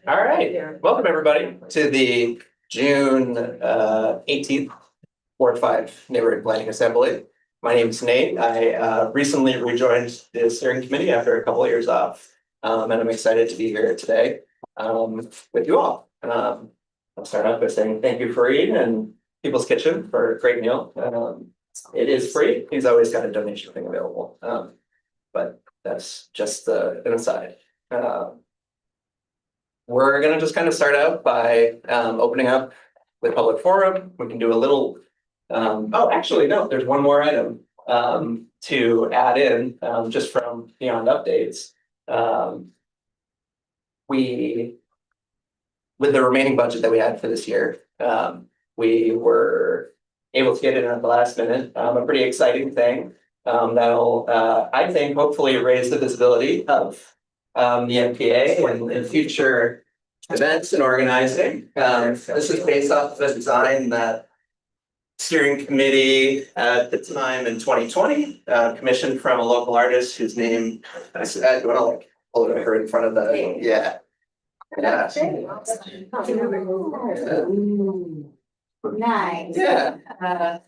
All right, welcome everybody to the June 18th Ward 5 Neighborhood Planning Assembly. My name is Nate. I recently rejoined the steering committee after a couple of years off, and I'm excited to be here today with you all. I'll start off by saying thank you, Fareed and People's Kitchen, for a great meal. It is free. He's always got a donation thing available, but that's just an aside. We're gonna just kind of start out by opening up with public forum. We can do a little, oh, actually, no, there's one more item to add in just from beyond updates. With the remaining budget that we had for this year, we were able to get in at the last minute, a pretty exciting thing that'll, I think, hopefully raise the visibility of the NPA and future events and organizing. This is based off of a design that steering committee at the time in 2020 commissioned from a local artist whose name I said, you want to like pull it over in front of the yeah. Nice. Yeah.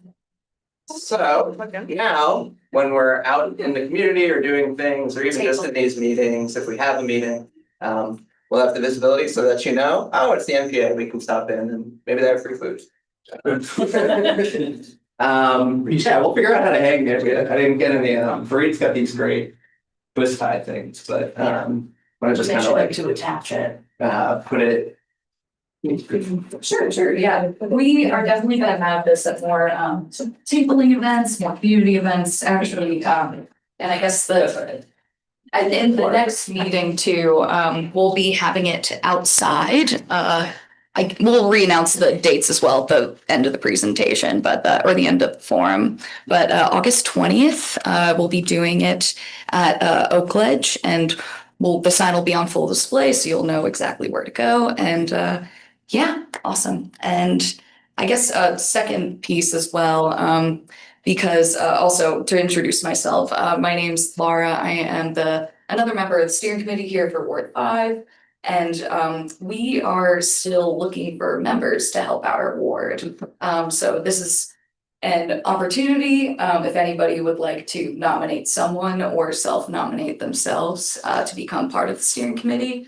So now, when we're out in the community or doing things, or even just in these meetings, if we have a meeting, we'll have the visibility so that you know, oh, it's the NPA, we can stop in and maybe they have free food. Yeah, we'll figure out how to hang it. I didn't get any, Fareed's got these great twist tie things, but I just kind of like to attach it. Put it. Sure, yeah. We are definitely gonna have this at more tabling events, more community events, actually, and I guess and in the next meeting too, we'll be having it outside. We'll re-announce the dates as well at the end of the presentation, but or the end of the forum. But August 20th, we'll be doing it at Oakledge, and the sign will be on full display, so you'll know exactly where to go. And yeah, awesome. And I guess a second piece as well, because also to introduce myself, my name's Laura. I am another member of the steering committee here for Ward 5. And we are still looking for members to help out our ward. So this is an opportunity, if anybody would like to nominate someone or self-nominate themselves to become part of the steering committee.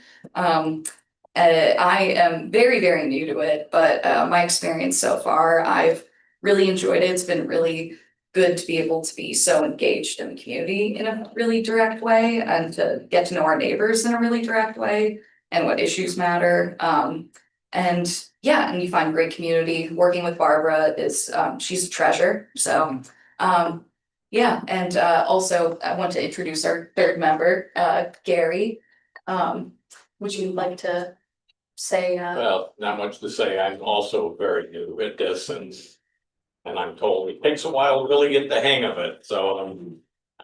I am very, very new to it, but my experience so far, I've really enjoyed it. It's been really good to be able to be so engaged in the community in a really direct way and to get to know our neighbors in a really direct way and what issues matter. And yeah, and you find great community. Working with Barbara is, she's a treasure. So yeah, and also I want to introduce our third member, Gary. Would you like to say? Well, not much to say. I'm also very new at this, and I'm told it takes a while to really get the hang of it. So I'm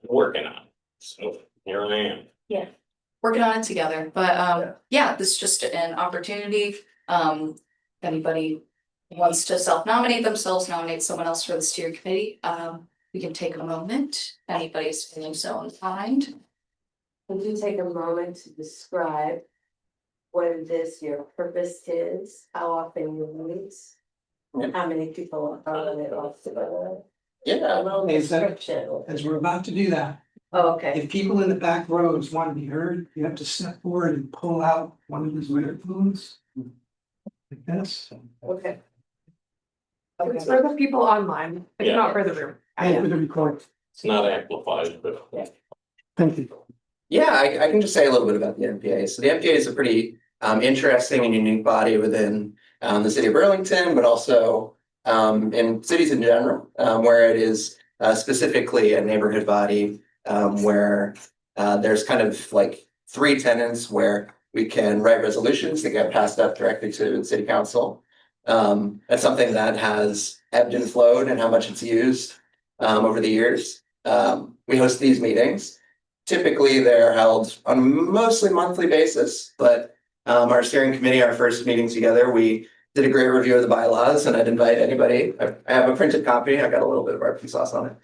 working on it. So here I am. Yeah, working on it together. But yeah, this is just an opportunity. If anybody wants to self-nominate themselves, nominate someone else for the steering committee, we can take a moment. If anybody's feeling so inclined. Would you take a moment to describe what it is your purpose is, how often you meet, and how many people are on it also? Yeah, Well, description. As we're about to do that, Oh, okay. if people in the back rows want to be heard, you have to step forward and pull out one of these microphones. Like this. Okay. It's for the people online, it's Yeah. not for the room. And for the record. It's not amplified, but Thank you. Yeah, I can just say a little bit about the NPA. So the NPA is a pretty interesting and unique body within the city of Burlington, but also in cities in general, where it is specifically a neighborhood body where there's kind of like three tenets where we can write resolutions that get passed up directly to the city council. That's something that has ebbed and flowed and how much it's used over the years. We host these meetings. Typically, they're held on a mostly monthly basis, but our steering committee, our first meeting together, we did a great review of the bylaws, and I'd invite anybody. I have a printed copy. I got a little bit of barbecue sauce on it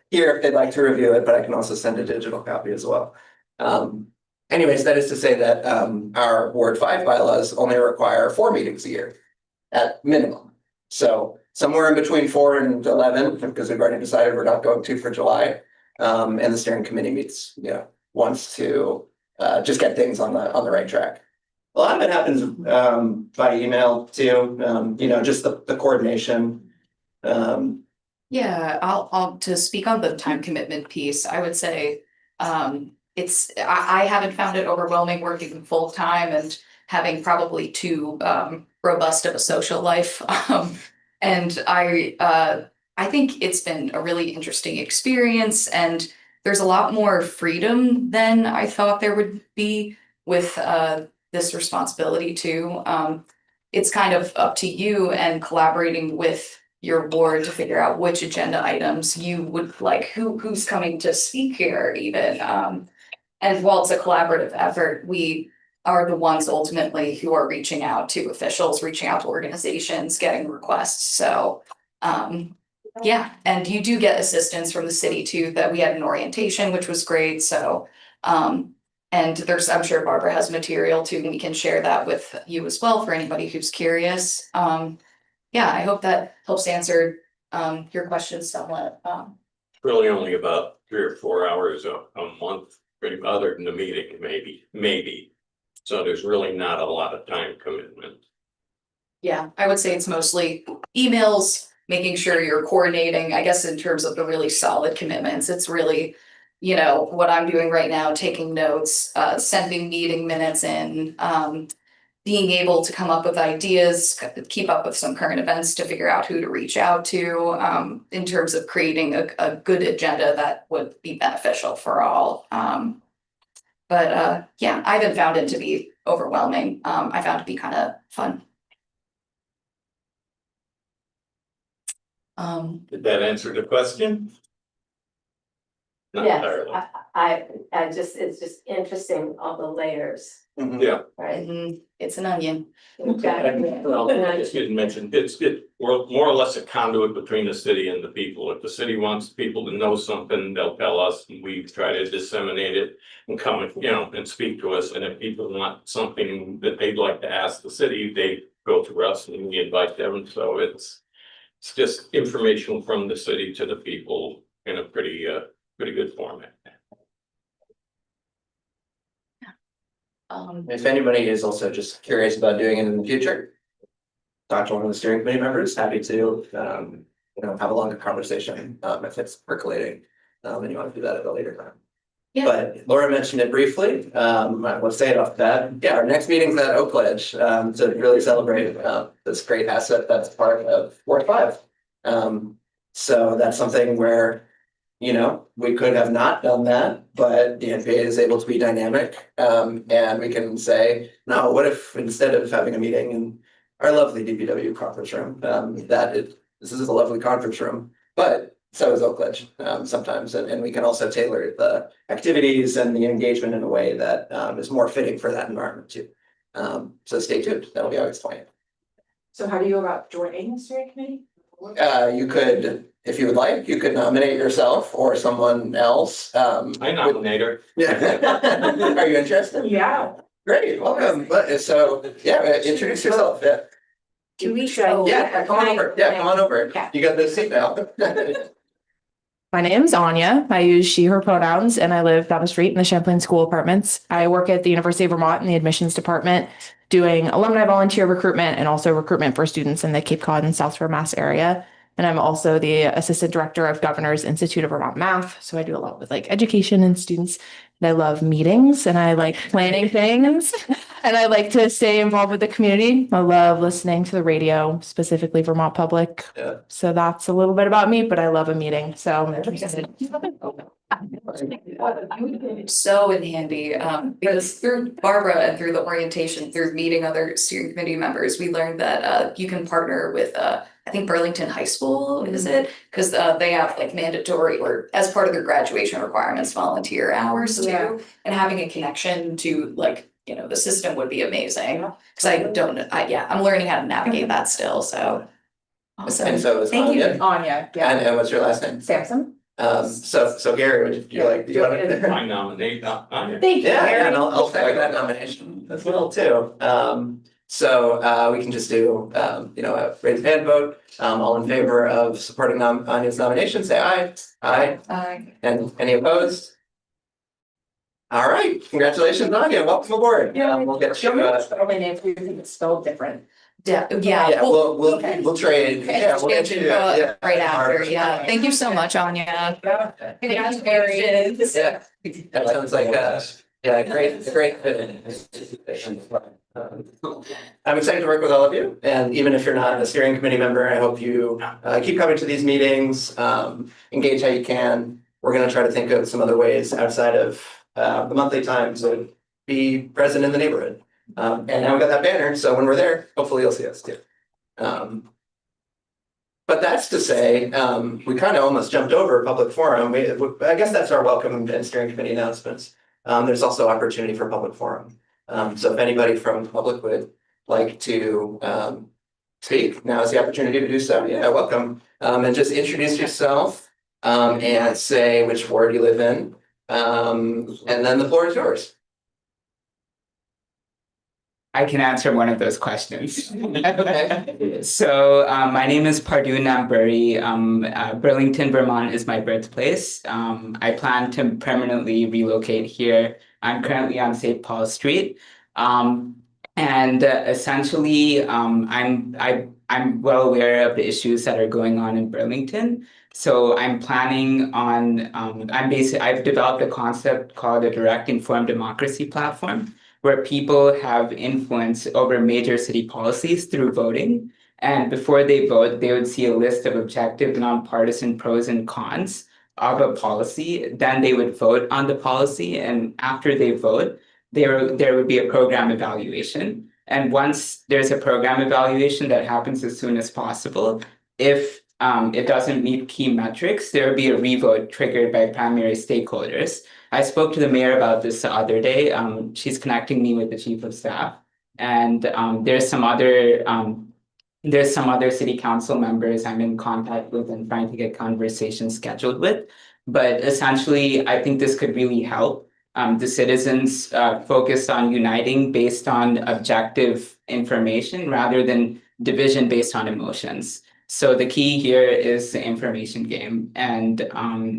here if they'd like to review it, but I can also send a digital copy as well. anyways, that is to say that our Ward 5 bylaws only require 4 meetings a year at minimum. So somewhere in between 4 and 11, because we've already decided we're not going to for July. And the steering committee meets, once to just get things on the right track. A lot of it happens by email too, just the coordination. Yeah, I'll to speak on the time commitment piece, I would say, I haven't found it overwhelming working full time and having probably too robust of a social life. And I think it's been a really interesting experience, and there's a lot more freedom than I thought there would be with this responsibility too. It's kind of up to you and collaborating with your board to figure out which agenda items you would like, who's coming to speak here even. And while it's a collaborative effort, we are the ones ultimately who are reaching out to officials, reaching out to organizations, getting requests. So yeah, and you do get assistance from the city too, that we had an orientation, which was great. So and there's, I'm sure Barbara has material too, and we can share that with you as well for anybody who's curious. Yeah, I hope that helps answer your questions somewhat. Really only about 3 or 4 hours a month, pretty other than the meeting, maybe. So there's really not a lot of time commitment. Yeah, I would say it's mostly emails, making sure you're coordinating, I guess in terms of the really solid commitments, it's really, what I'm doing right now, taking notes, sending meeting minutes in, being able to come up with ideas, keep up with some current events to figure out who to reach out to, in terms of creating a good agenda that would be beneficial for all. But yeah, I haven't found it to be overwhelming. I found it to be kind of fun. Did that answer the question? Not Yes, entirely. I just, it's just interesting, all the layers, Yeah. right? It's an onion. Exactly. Well, I just didn't mention, we're more or less a conduit between the city and the people. If the city wants people to know something, they'll tell us, and we try to disseminate it and come, and speak to us. And if people want something that they'd like to ask the city, they go to us and we invite them. So it's just information from the city to the people in a pretty good format. If anybody is also just curious about doing it in the future, talk to one of the steering committee members, happy to, have a longer conversation, if it's percolating, and you want to do that at a later time. Yeah. But Laura mentioned it briefly, let's say it off the bat, yeah, our next meeting's at Oak Ledge, to really celebrate, this great asset that's part of Ward 5. So that's something where, we could have not done that, but the NPA is able to be dynamic. And we can say, no, what if instead of having a meeting in our lovely DPW conference room, this is a lovely conference room, but so is Oak Ledge, sometimes. And we can also tailor the activities and the engagement in a way that is more fitting for that environment too. So stay tuned, that'll be August 20th. So how do you go about joining the steering committee? You could, if you would like, you could nominate yourself or someone else. I nominate her. Yeah. Are you interested? Yeah. Great, welcome. But so, yeah, introduce yourself. Yeah. Do we Yeah, come on over. Yeah, come on over. Okay. You got this seat now. My name's Anya. I use she, her pronouns, and I live down the street in the Champlain School Apartments. I work at the University of Vermont in the admissions department, doing alumni volunteer recruitment and also recruitment for students in the Cape Cod and South Shore Mass area. And I'm also the assistant director of Governor's Institute of Vermont Math. So I do a lot with education and students. And I love meetings and I like planning things and I like to stay involved with the community. I love listening to the radio, specifically Vermont Public. Yeah. So that's a little bit about me, but I love a meeting. So I'm interested. So in handy, because through Barbara and through the orientation, through meeting other steering committee members, we learned that you can partner with I think Burlington High School, is it? Because they have mandatory or as part of their graduation requirements, volunteer hours too. Yeah. And having a connection to the system would be amazing. Because I'm learning how to navigate that still, so. Awesome. And so is Thank you. Anya. Anya, yeah. And what's your last name? Samson. So Gary, would you like, do you want to? I nominate, Anya. Thank you, Yeah, Mary. and I'll second that nomination as well too. So we can just do, a raise hand vote. All in favor of supporting Anya's nomination, say aye. Aye. And any opposed? All right, congratulations, Anya. Welcome aboard. We'll get you. My name, it's spelled different. Yeah, Yeah, we'll okay. we'll trade. Yeah, we'll get you. Yeah. Right after, yeah. Thank you so much, Anya. Congratulations. Yeah, that sounds like great fit. I'm excited to work with all of you, and even if you're not a steering committee member, I hope you keep coming to these meetings, engage how you can. We're gonna try to think of some other ways outside of the monthly time to be present in the neighborhood. And now we got that banner, so when we're there, hopefully you'll see us too. But that's to say, we kind of almost jumped over public forum. I guess that's our welcome and steering committee announcements. There's also opportunity for public forum. So if anybody from the public would like to speak, now is the opportunity to do so. Yeah, welcome. And just introduce yourself and say which ward you live in. And then the floor is yours. I can answer one of those questions. Okay. So my name is Pardue Namburi. Burlington, Vermont is my birthplace. I plan to permanently relocate here. I'm currently on St. Paul Street. And essentially, I'm well aware of the issues that are going on in Burlington. So I'm planning on, I've developed a concept called a direct informed democracy platform, where people have influence over major city policies through voting. And before they vote, they would see a list of objective, nonpartisan pros and cons of a policy. Then they would vote on the policy. And after they vote, there would be a program evaluation. And once there's a program evaluation that happens as soon as possible, if it doesn't meet key metrics, there will be a revote triggered by primary stakeholders. I spoke to the mayor about this the other day. She's connecting me with the chief of staff, and there's some other city council members I'm in contact with and trying to get conversations scheduled with. But essentially, I think this could really help the citizens focus on uniting based on objective information rather than division based on emotions. So the key here is the information game, and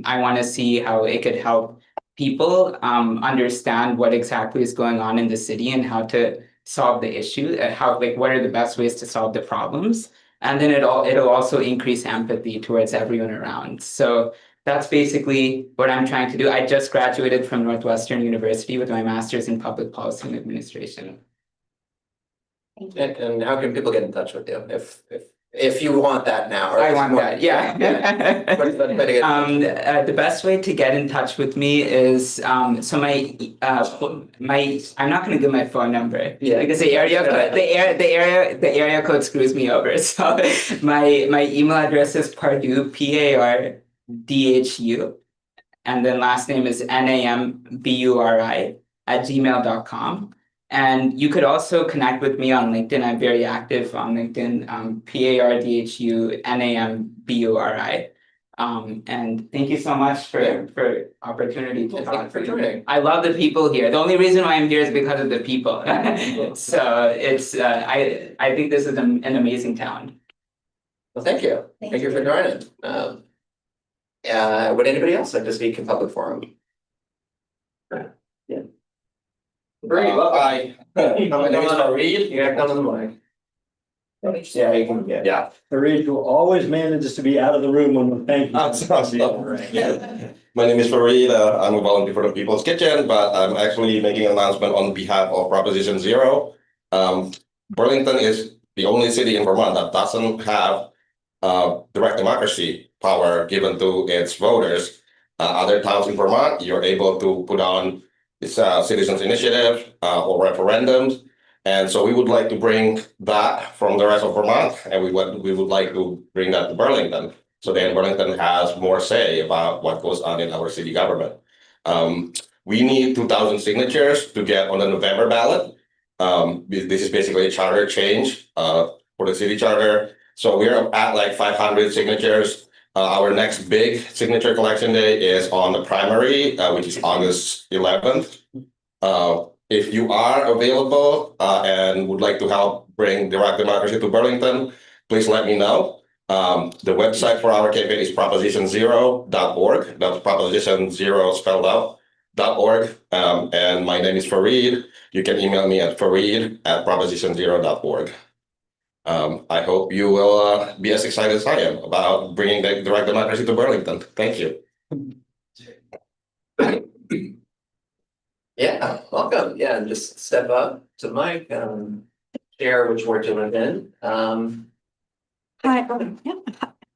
I want to see how it could help people understand what exactly is going on in the city and how to solve the issue, what are the best ways to solve the problems, and then it'll also increase empathy towards everyone around. So that's basically what I'm trying to do. I just graduated from Northwestern University with my master's in public policy and administration. And how can people get in touch with you if you want that now? Or I want that, yeah. What is the best way to get The best way to get in touch with me is so my I'm not going to give my phone number because the area code screws me over. So my email address is Pardue, PARDHU, and then last name is NAMBURI @gmail.com. And you could also connect with me on LinkedIn. I'm very active on LinkedIn, PARDHU NAMBURI. And thank you so much for opportunity to talk for joining. I love the people here. The only reason why I'm here is because of the people. So it's I think this is an amazing town. Well, thank you. Thank you for joining. Would anybody else like to speak in public forum? Yeah. Hi. My name is Fareed. You gotta come to the mic. Yeah, you can, yeah. Fareed, who always manages to be out of the room when we're thanking. My name is Fareed. I'm a volunteer for the People's Kitchen, but I'm actually making an announcement on behalf of Proposition Zero. Burlington is the only city in Vermont that doesn't have direct democracy power given to its voters. Other towns in Vermont, you're able to put on it's a citizens initiative or referendums. And so we would like to bring that from the rest of Vermont, and we would like to bring that to Burlington. So then Burlington has more say about what goes on in our city government. We need 2,000 signatures to get on the November ballot. This is basically a charter change for the city charter. So we're at like 500 signatures. Our next big signature collection day is on the primary, which is August 11th. If you are available and would like to help bring direct democracy to Burlington, please let me know. The website for our campaign is proposition0.org. That's proposition zero spelled out .org. And my name is Fareed. You can email me at fareed@proposition0.org. I hope you will be as excited as I am about bringing the direct democracy to Burlington. Thank you. Yeah, welcome. Yeah, and just step up to the mic, share which word you live in. Hi, yeah.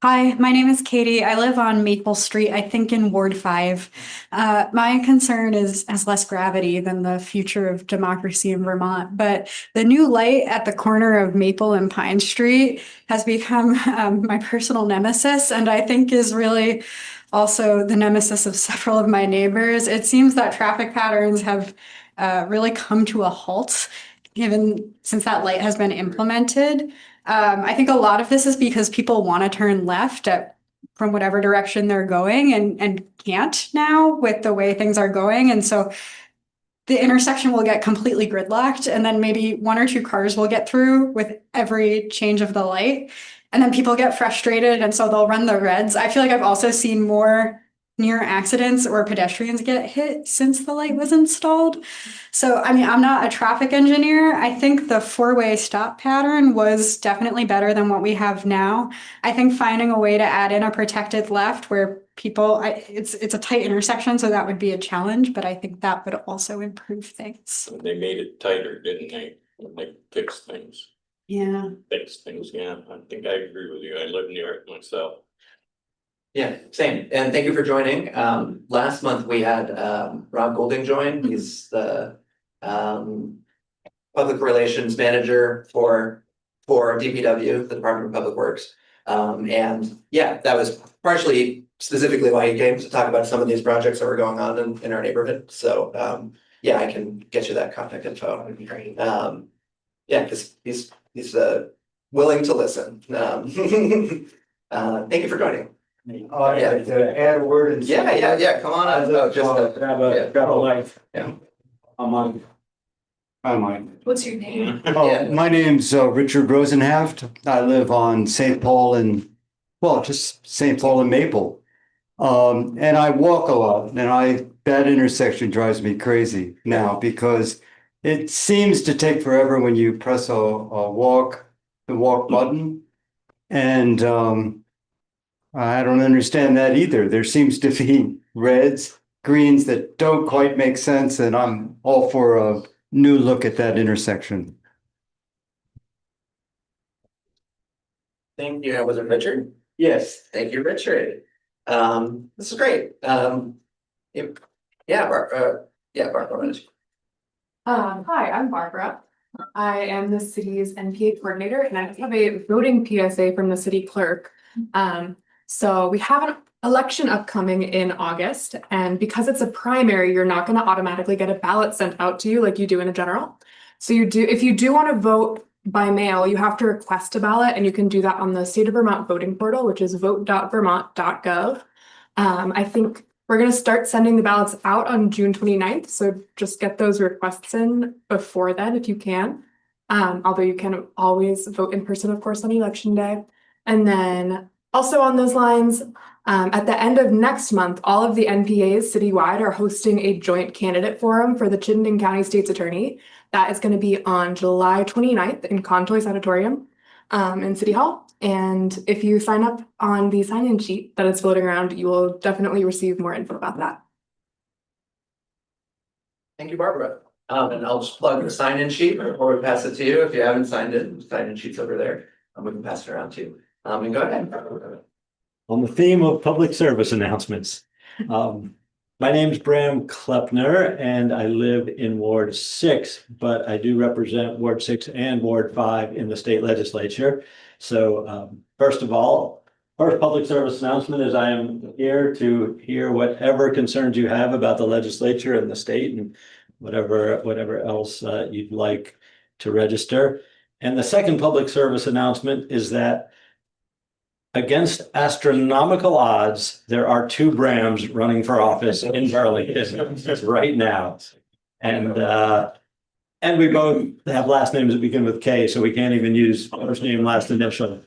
Hi, my name is Katie. I live on Maple Street, I think in Ward 5. My concern has less gravity than the future of democracy in Vermont, but the new light at the corner of Maple and Pine Street has become my personal nemesis, and I think is really also the nemesis of several of my neighbors. It seems that traffic patterns have really come to a halt since that light has been implemented. I think a lot of this is because people want to turn left from whatever direction they're going and can't now with the way things are going. And so the intersection will get completely gridlocked, and then maybe one or two cars will get through with every change of the light. And then people get frustrated, and so they'll run the reds. I feel like I've also seen more near accidents or pedestrians get hit since the light was installed. So, I mean, I'm not a traffic engineer. I think the four-way stop pattern was definitely better than what we have now. I think finding a way to add in a protected left where it's a tight intersection, so that would be a challenge, but I think that would also improve things. They made it tighter, didn't they? They fixed things. Yeah. Yeah, I think I agree with you. I live near it myself. Yeah, same. And thank you for joining. Last month we had Rob Golding join. He's the public relations manager for DPW, the Department of Public Works. And yeah, that was partially specifically why he came to talk about some of these projects that were going on in our neighborhood. So yeah, I can get you that contact info. That'd be great. Yeah, because he's willing to listen. Thank you for joining. Oh, yeah, to add a word and. Yeah, come on up. Oh, just Grab a light. Yeah. I'm on. I'm on. What's your name? Yeah. My name's Richard Rosenhaft. I live on St. Paul just St. Paul and Maple. And I walk a lot, and that intersection drives me crazy now because it seems to take forever when you press the walk button. And I don't understand that either. There seems to be reds, greens that don't quite make sense, and I'm all for a new look at that intersection. Thank you. Was it Richard? Yes. Thank you, Richard. This is great. Barbara. Hi, I'm Barbara. I am the city's NPA coordinator, and I have a voting PSA from the city clerk. So we have an election upcoming in August, and because it's a primary, you're not going to automatically get a ballot sent out to you like you do in a general. So if you do want to vote by mail, you have to request a ballot, and you can do that on the State of Vermont voting portal, which is vote.vermont.gov. I think we're going to start sending the ballots out on June 29th, so just get those requests in before then if you can. Although you can always vote in person, of course, on election day. And then also on those lines, at the end of next month, all of the NPAs citywide are hosting a joint candidate forum for the Chittenden County State's Attorney. That is going to be on July 29th in Contoy's Auditorium in City Hall. And if you sign up on the sign-in sheet that is floating around, you will definitely receive more info about that. Thank you, Barbara. And I'll just plug the sign-in sheet before we pass it to you. If you haven't signed in, the sign-in sheet's over there. We can pass it around to you. And go ahead. On the theme of public service announcements. My name's Bram Klepner, and I live in Ward 6, but I do represent Ward 6 and Ward 5 in the state legislature. So first of all, first public service announcement is I am here to hear whatever concerns you have about the legislature and the state and whatever else you'd like to register. And the second public service announcement is that against astronomical odds, there are two Brams running for office in Burlington right now. And we both have last names that begin with K, so we can't even use first name, last initial.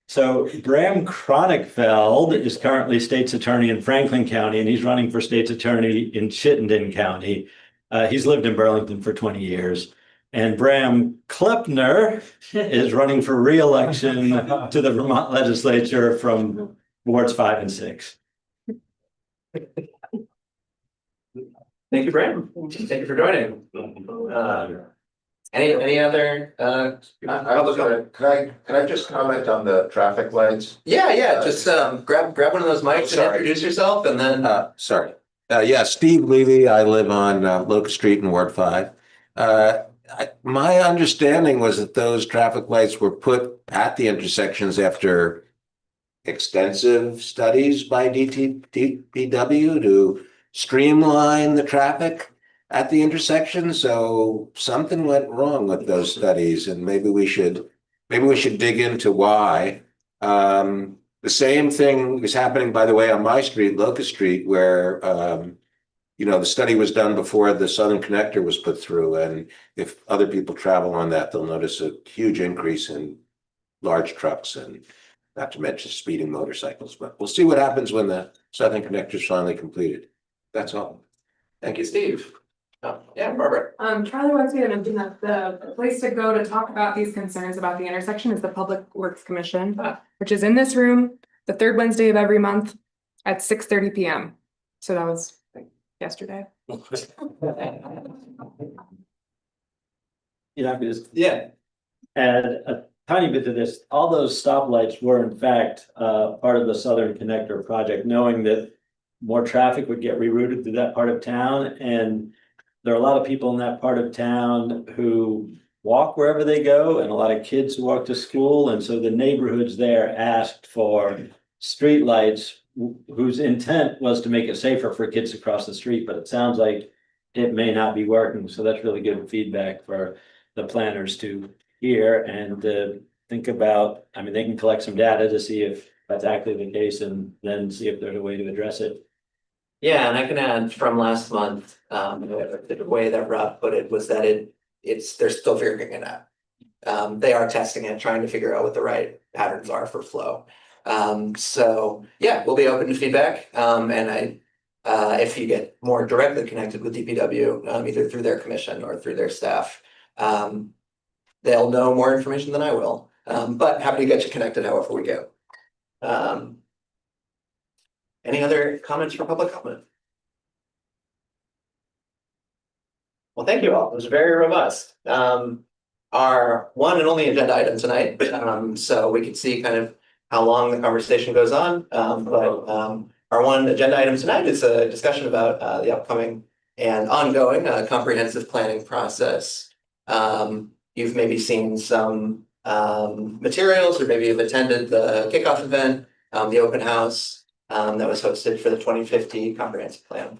So Bram Cronenfeld is currently state's attorney in Franklin County, and he's running for state's attorney in Chittenden County. He's lived in Burlington for 20 years. And Bram Klepner is running for re-election to the Vermont legislature from wards 5 and 6. Thank you, Bram. Thank you for joining. Any other, Can I just comment on the traffic lights? yeah, just grab one of those mics and sorry. introduce yourself and then. Sorry. Yeah, Steve Levy. I live on Locust Street in Ward 5. My understanding was that those traffic lights were put at the intersections after extensive studies by DPW to streamline the traffic at the intersection. So something went wrong with those studies, and maybe we should dig into why. The same thing is happening, by the way, on my street, Locust Street, where the study was done before the Southern Connector was put through, and if other people travel on that, they'll notice a huge increase in large trucks, and not to mention speeding motorcycles. But we'll see what happens when the Southern Connector is finally completed. That's all. Thank you, Steve. Oh, yeah, Barbara. Charlie wants me to mention that the place to go to talk about these concerns about the intersection is the Public Works Commission, which is in this room, the third Wednesday of every month at 6:30 p.m. So that was yesterday. Yeah. Add a tiny bit to this. All those stoplights were in fact part of the Southern Connector project, knowing that more traffic would get rerouted through that part of town. And there are a lot of people in that part of town who walk wherever they go, and a lot of kids who walk to school. And so the neighborhoods there asked for streetlights whose intent was to make it safer for kids to cross the street, but it sounds like it may not be working. So that's really good feedback for the planners to hear and think about. I mean, they can collect some data to see if that's actually the case and then see if there's a way to address it. Yeah, and I can add from last month, the way that Rob put it was that they're still figuring it out. They are testing it, trying to figure out what the right patterns are for flow. So yeah, we'll be open to feedback. And if you get more directly connected with DPW, either through their commission or through their staff, they'll know more information than I will. But happy to get you connected however we go. Any other comments for public comment? Well, thank you all. It was very robust. Our one and only agenda item tonight, so we could see kind of how long the conversation goes on. But our one agenda item tonight is a discussion about the upcoming and ongoing comprehensive planning process. You've maybe seen some materials, or maybe you've attended the kickoff event, the open house that was hosted for the 2050 comprehensive plan.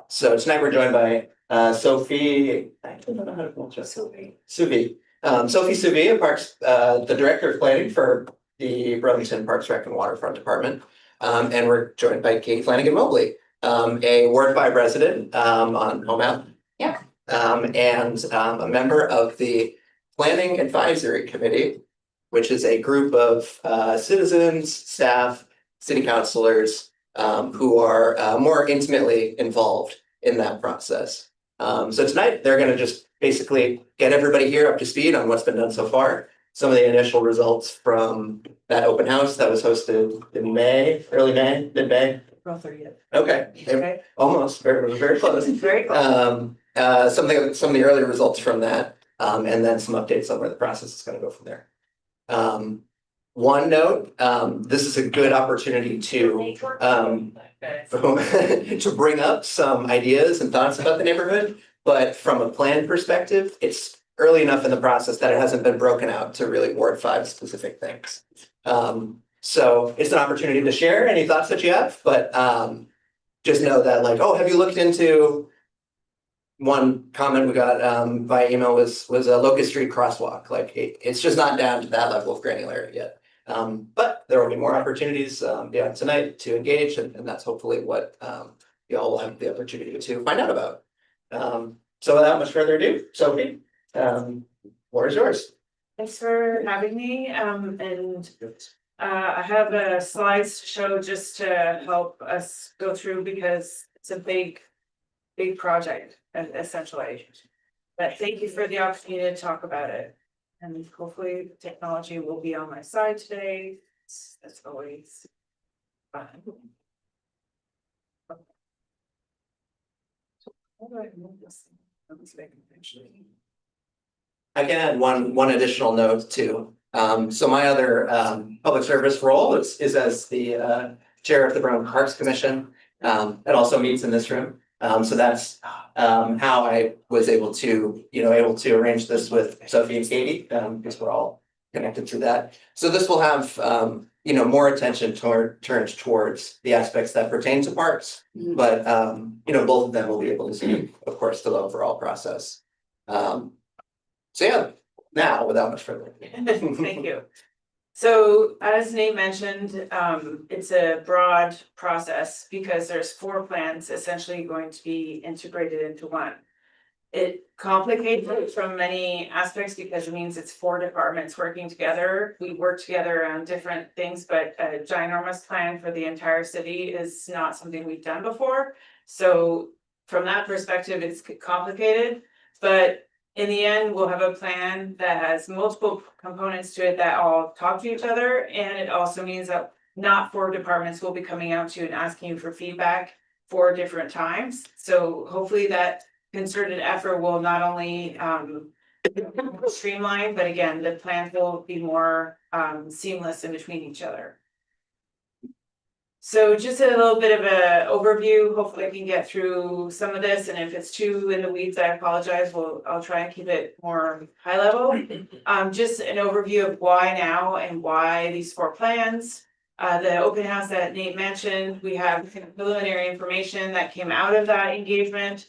So tonight we're joined by Sophie. I don't know how to pronounce it. Sophie Suvi, Parks, the director of planning for the Burlington Parks Rec and Waterfront Department. And we're joined by Kate Flanagan Mobley, a Ward 5 resident on Home Out. Yeah. And a member of the Planning Advisory Committee, which is a group of citizens, staff, city councilors who are more intimately involved in that process. So tonight they're going to just basically get everybody here up to speed on what's been done so far. Some of the initial results from that open house that was hosted in May, early May, mid-May. April 30th. Okay, almost very close. Very close. Some of the early results from that, and then some updates on where the process is going to go from there. One note, this is a good opportunity to bring up some ideas and thoughts about the neighborhood, but from a plan perspective, it's early enough in the process that it hasn't been broken out to really Ward 5 specific things. So it's an opportunity to share any thoughts that you have, but just know that, like, oh, have you looked into one comment we got by email was a Locust Street crosswalk. Like it's just not down to that level of granularity yet. But there will be more opportunities beyond tonight to engage, and that's hopefully what you all will have the opportunity to find out about. So without much further ado, Sophie, floor is yours. Thanks for having me, and I have slides to show just to help us go through because it's a big project essentially. But thank you for the opportunity to talk about it. And hopefully technology will be on my side today. That's always fun. How do I move this thing? Let's make it eventually. I can add one additional note too. So my other public service role is as the chair of the Burlington Parks Commission. It also meets in this room. So that's how I was able to arrange this with Sophie and Katie, because we're all connected through that. So this will have more attention turned towards the aspects that pertain to parks, but both of them will be able to speak, of course, to the overall process. So yeah, now without much further ado. Thank you. So as Nate mentioned, it's a broad process because there's 4 plans essentially going to be integrated into one. It complicates it from many aspects because it means it's 4 departments working together. We work together on different things, but a ginormous plan for the entire city is not something we've done before. So from that perspective, it's complicated, but in the end, we'll have a plan that has multiple components to it that all talk to each other. And it also means that not 4 departments will be coming out to you and asking you for feedback 4 different times. So hopefully that concerted effort will not only streamline, but again, the plans will be more seamless in between each other. So just a little bit of an overview. Hopefully I can get through some of this, and if it's too in the weeds, I apologize. I'll try and keep it more high level. Just an overview of why now and why these 4 plans. The open house that Nate mentioned, we have preliminary information that came out of that engagement.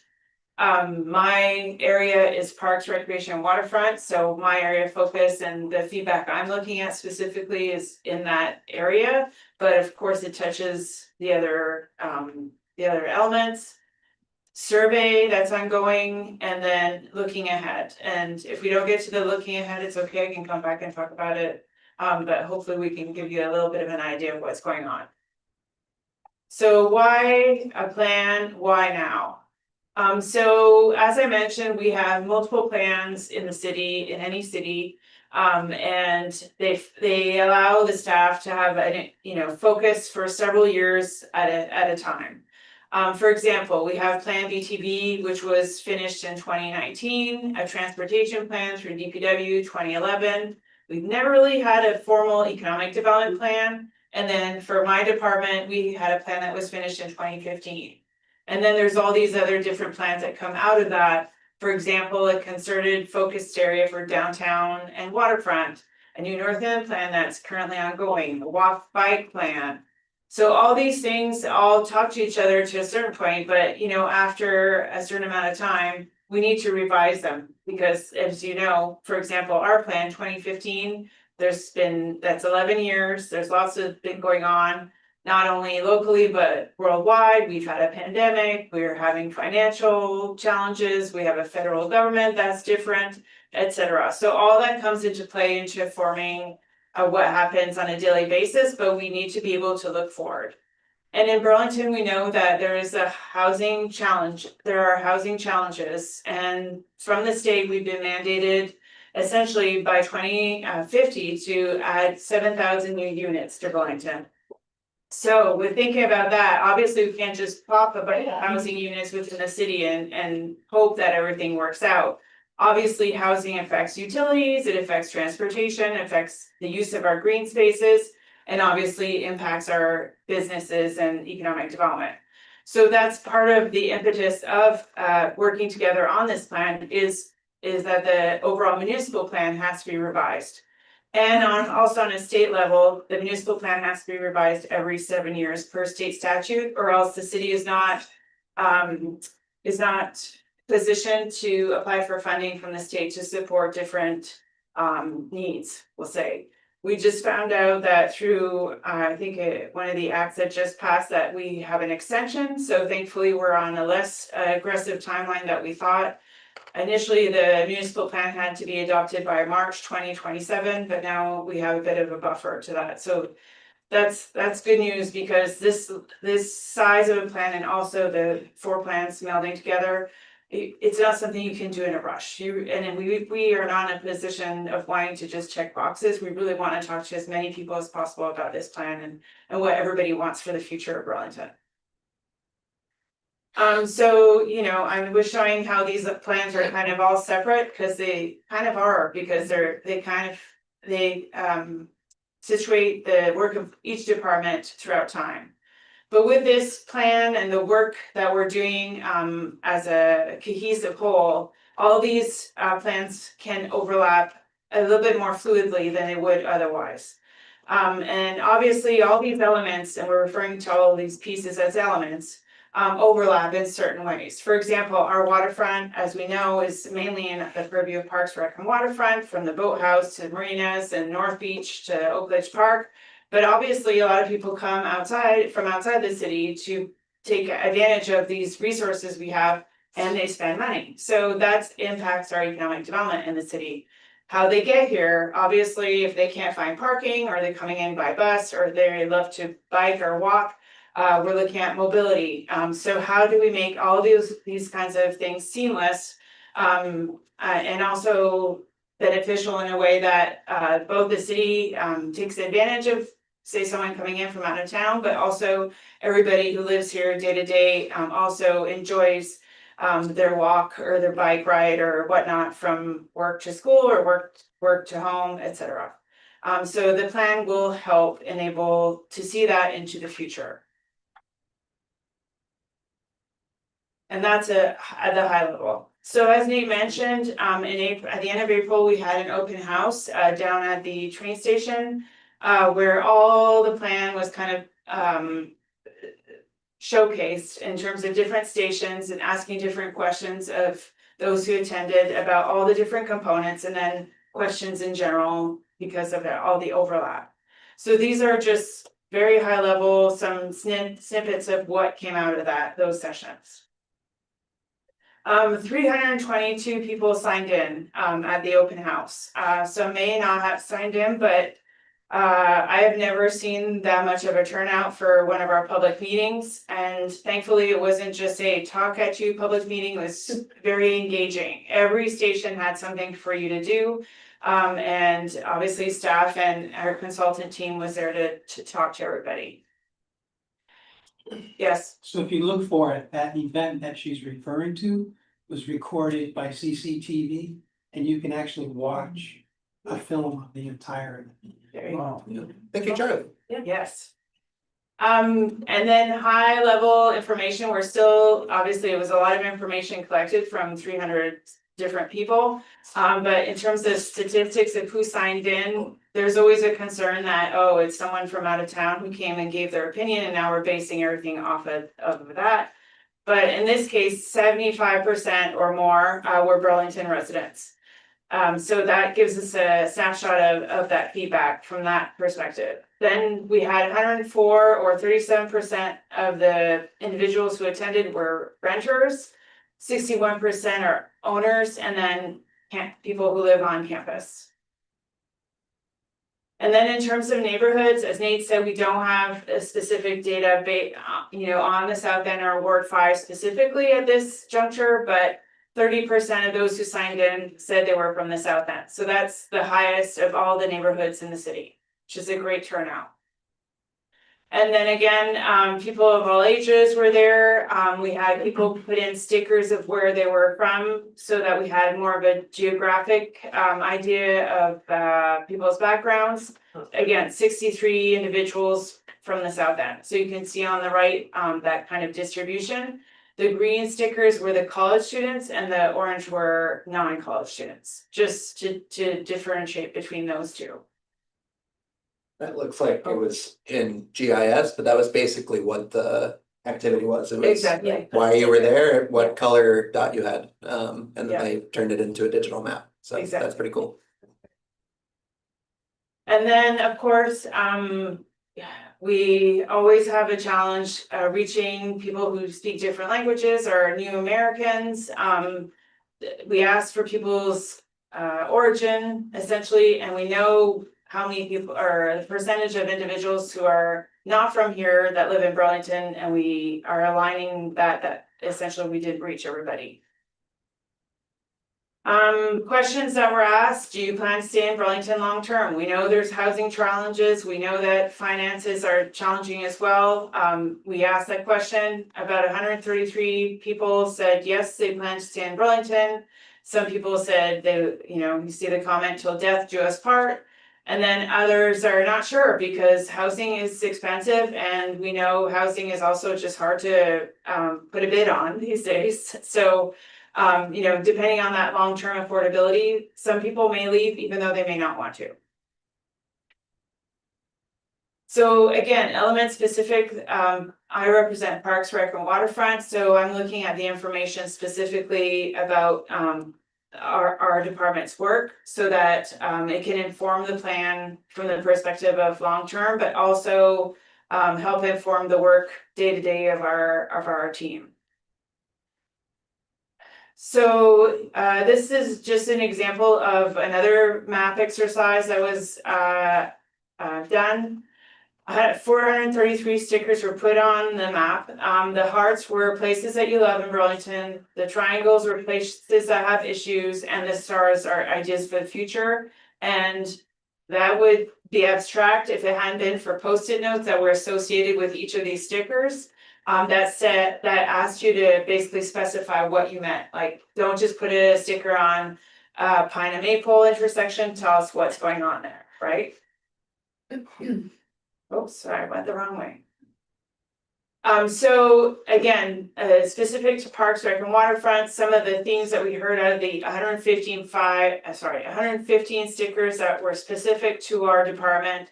My area is Parks, Recreation, and Waterfront, so my area of focus and the feedback I'm looking at specifically is in that area. But of course, it touches the other elements. Survey that's ongoing, and then looking ahead. And if we don't get to the looking ahead, it's okay. I can come back and talk about it. But hopefully we can give you a little bit of an idea of what's going on. So why a plan? Why now? So as I mentioned, we have multiple plans in the city, in any city, and they allow the staff to have a focus for several years at a time. For example, we have Plan BTB, which was finished in 2019, a transportation plan through DPW 2011. We've never really had a formal economic development plan. And then for my department, we had a plan that was finished in 2015. And then there's all these other different plans that come out of that. For example, a concerted focused area for downtown and waterfront, a new North End plan that's currently ongoing, a walk bike plan. So all these things all talk to each other to a certain point, but after a certain amount of time, we need to revise them because, as you know, for example, our plan 2015, that's 11 years. There's lots of been going on. Not only locally, but worldwide. We've had a pandemic, we're having financial challenges, we have a federal government that's different, etc. So all that comes into play into forming what happens on a daily basis, but we need to be able to look forward. And in Burlington, we know that there is a housing challenge. There are housing challenges, and from the state, we've been mandated essentially by 2050 to add 7,000 new units to Burlington. So we're thinking about that. Obviously, we can't just pop a bunch of housing units within the city and hope that everything works out. Obviously, housing affects utilities, it affects transportation, affects the use of our green spaces, and obviously impacts our businesses and economic development. So that's part of the impetus of working together on this plan is that the overall municipal plan has to be revised. And also on a state level, the municipal plan has to be revised every 7 years per state statute, or else the city is not positioned to apply for funding from the state to support different needs, we'll say. We just found out that through, I think one of the acts that just passed that we have an extension, so thankfully we're on a less aggressive timeline that we thought. Initially, the municipal plan had to be adopted by March 2027, but now we have a bit of a buffer to that, so that's good news because this size of a plan and also the 4 plans melding together, it's not something you can do in a rush. We are not in a position of wanting to just check boxes. We really want to talk to as many people as possible about this plan and what everybody wants for the future of Burlington. So, you know, I was showing how these plans are kind of all separate because they kind of are, because they situate the work of each department throughout time. But with this plan and the work that we're doing as a cohesive whole, all these plans can overlap a little bit more fluidly than they would otherwise. And obviously all these elements, and we're referring to all of these pieces as elements, overlap in certain ways. For example, our waterfront, as we know, is mainly in the purview of Parks, Rec and Waterfront, from the boathouse to marinas and North Beach to Oak Ridge Park. But obviously a lot of people come from outside the city to take advantage of these resources we have, and they spend money. So that impacts our economic development in the city. How they get here, obviously, if they can't find parking, or they're coming in by bus, or they love to bike or walk, we're looking at mobility. So how do we make all these kinds of things seamless and also beneficial in a way that both the city takes advantage of, say, someone coming in from out of town, but also everybody who lives here day to day also enjoys their walk or their bike ride or whatnot from work to school or work to home, etc. So the plan will help enable to see that into the future. And that's at the high level. So as Nate mentioned, in April, at the end of April, we had an open house down at the train station where all the plan was kind of showcased in terms of different stations and asking different questions of those who attended about all the different components, and then questions in general because of all the overlap. So these are just very high level, some snippets of what came out of those sessions. 322 people signed in at the open house. Some may not have signed in, but I have never seen that much of a turnout for one of our public meetings. And thankfully, it wasn't just a talk at you public meeting, it was very engaging. Every station had something for you to do. And obviously staff and our consultant team was there to talk to everybody. Yes. So if you look for it, that event that she's referring to was recorded by CCTV, and you can actually watch a film of the entire. There you go. Thank you, Charlie. Yes. And then high level information, we're still, obviously it was a lot of information collected from 300 different people. But in terms of statistics of who signed in, there's always a concern that, oh, it's someone from out of town who came and gave their opinion, and now we're basing everything off of that. But in this case, 75% or more were Burlington residents. So that gives us a snapshot of that feedback from that perspective. Then we had 104 or 37% of the individuals who attended were renters, 61% are owners, and then people who live on campus. And then in terms of neighborhoods, as Nate said, we don't have a specific data on the South End or Ward 5 specifically at this juncture, but 30% of those who signed in said they were from the South End. So that's the highest of all the neighborhoods in the city, which is a great turnout. And then again, people of all ages were there. We had people put in stickers of where they were from so that we had more of a geographic idea of people's backgrounds. Again, 63 individuals from the South End. So you can see on the right that kind of distribution. The green stickers were the college students and the orange were non-college students, just to differentiate between those two. That looks like it was in GIS, but that was basically what the activity was. It was Exactly. why you were there, what color dot you had, and then Yeah. they turned it into a digital map. So Exactly. that's pretty cool. And then, of course, we always have a challenge reaching people who speak different languages or new Americans. We ask for people's origin essentially, and we know how many people or the percentage of individuals who are not from here that live in Burlington, and we are aligning that essentially we did reach everybody. Questions that were asked, do you plan to stay in Burlington long term? We know there's housing challenges, we know that finances are challenging as well. We asked that question, about 133 people said yes, they plan to stay in Burlington. Some people said they, you see the comment till death do us part. And then others are not sure because housing is expensive, and we know housing is also just hard to put a bid on these days. So depending on that long-term affordability, some people may leave even though they may not want to. So again, element specific, I represent Parks, Rec, and Waterfront, so I'm looking at the information specifically about our department's work so that it can inform the plan from the perspective of long-term, but also help inform the work day-to-day of our team. So this is just an example of another map exercise that was done. 433 stickers were put on the map. The hearts were places that you love in Burlington. The triangles were places that have issues, and the stars are ideas for the future. And that would be abstract if it hadn't been for Post-it notes that were associated with each of these stickers. That asked you to basically specify what you meant. Like, don't just put a sticker on Pine and Maple intersection, tell us what's going on there, right? Oops, sorry, I went the wrong way. So again, specific to Parks, Rec, and Waterfront, some of the themes that we heard out of the 115 stickers that were specific to our department.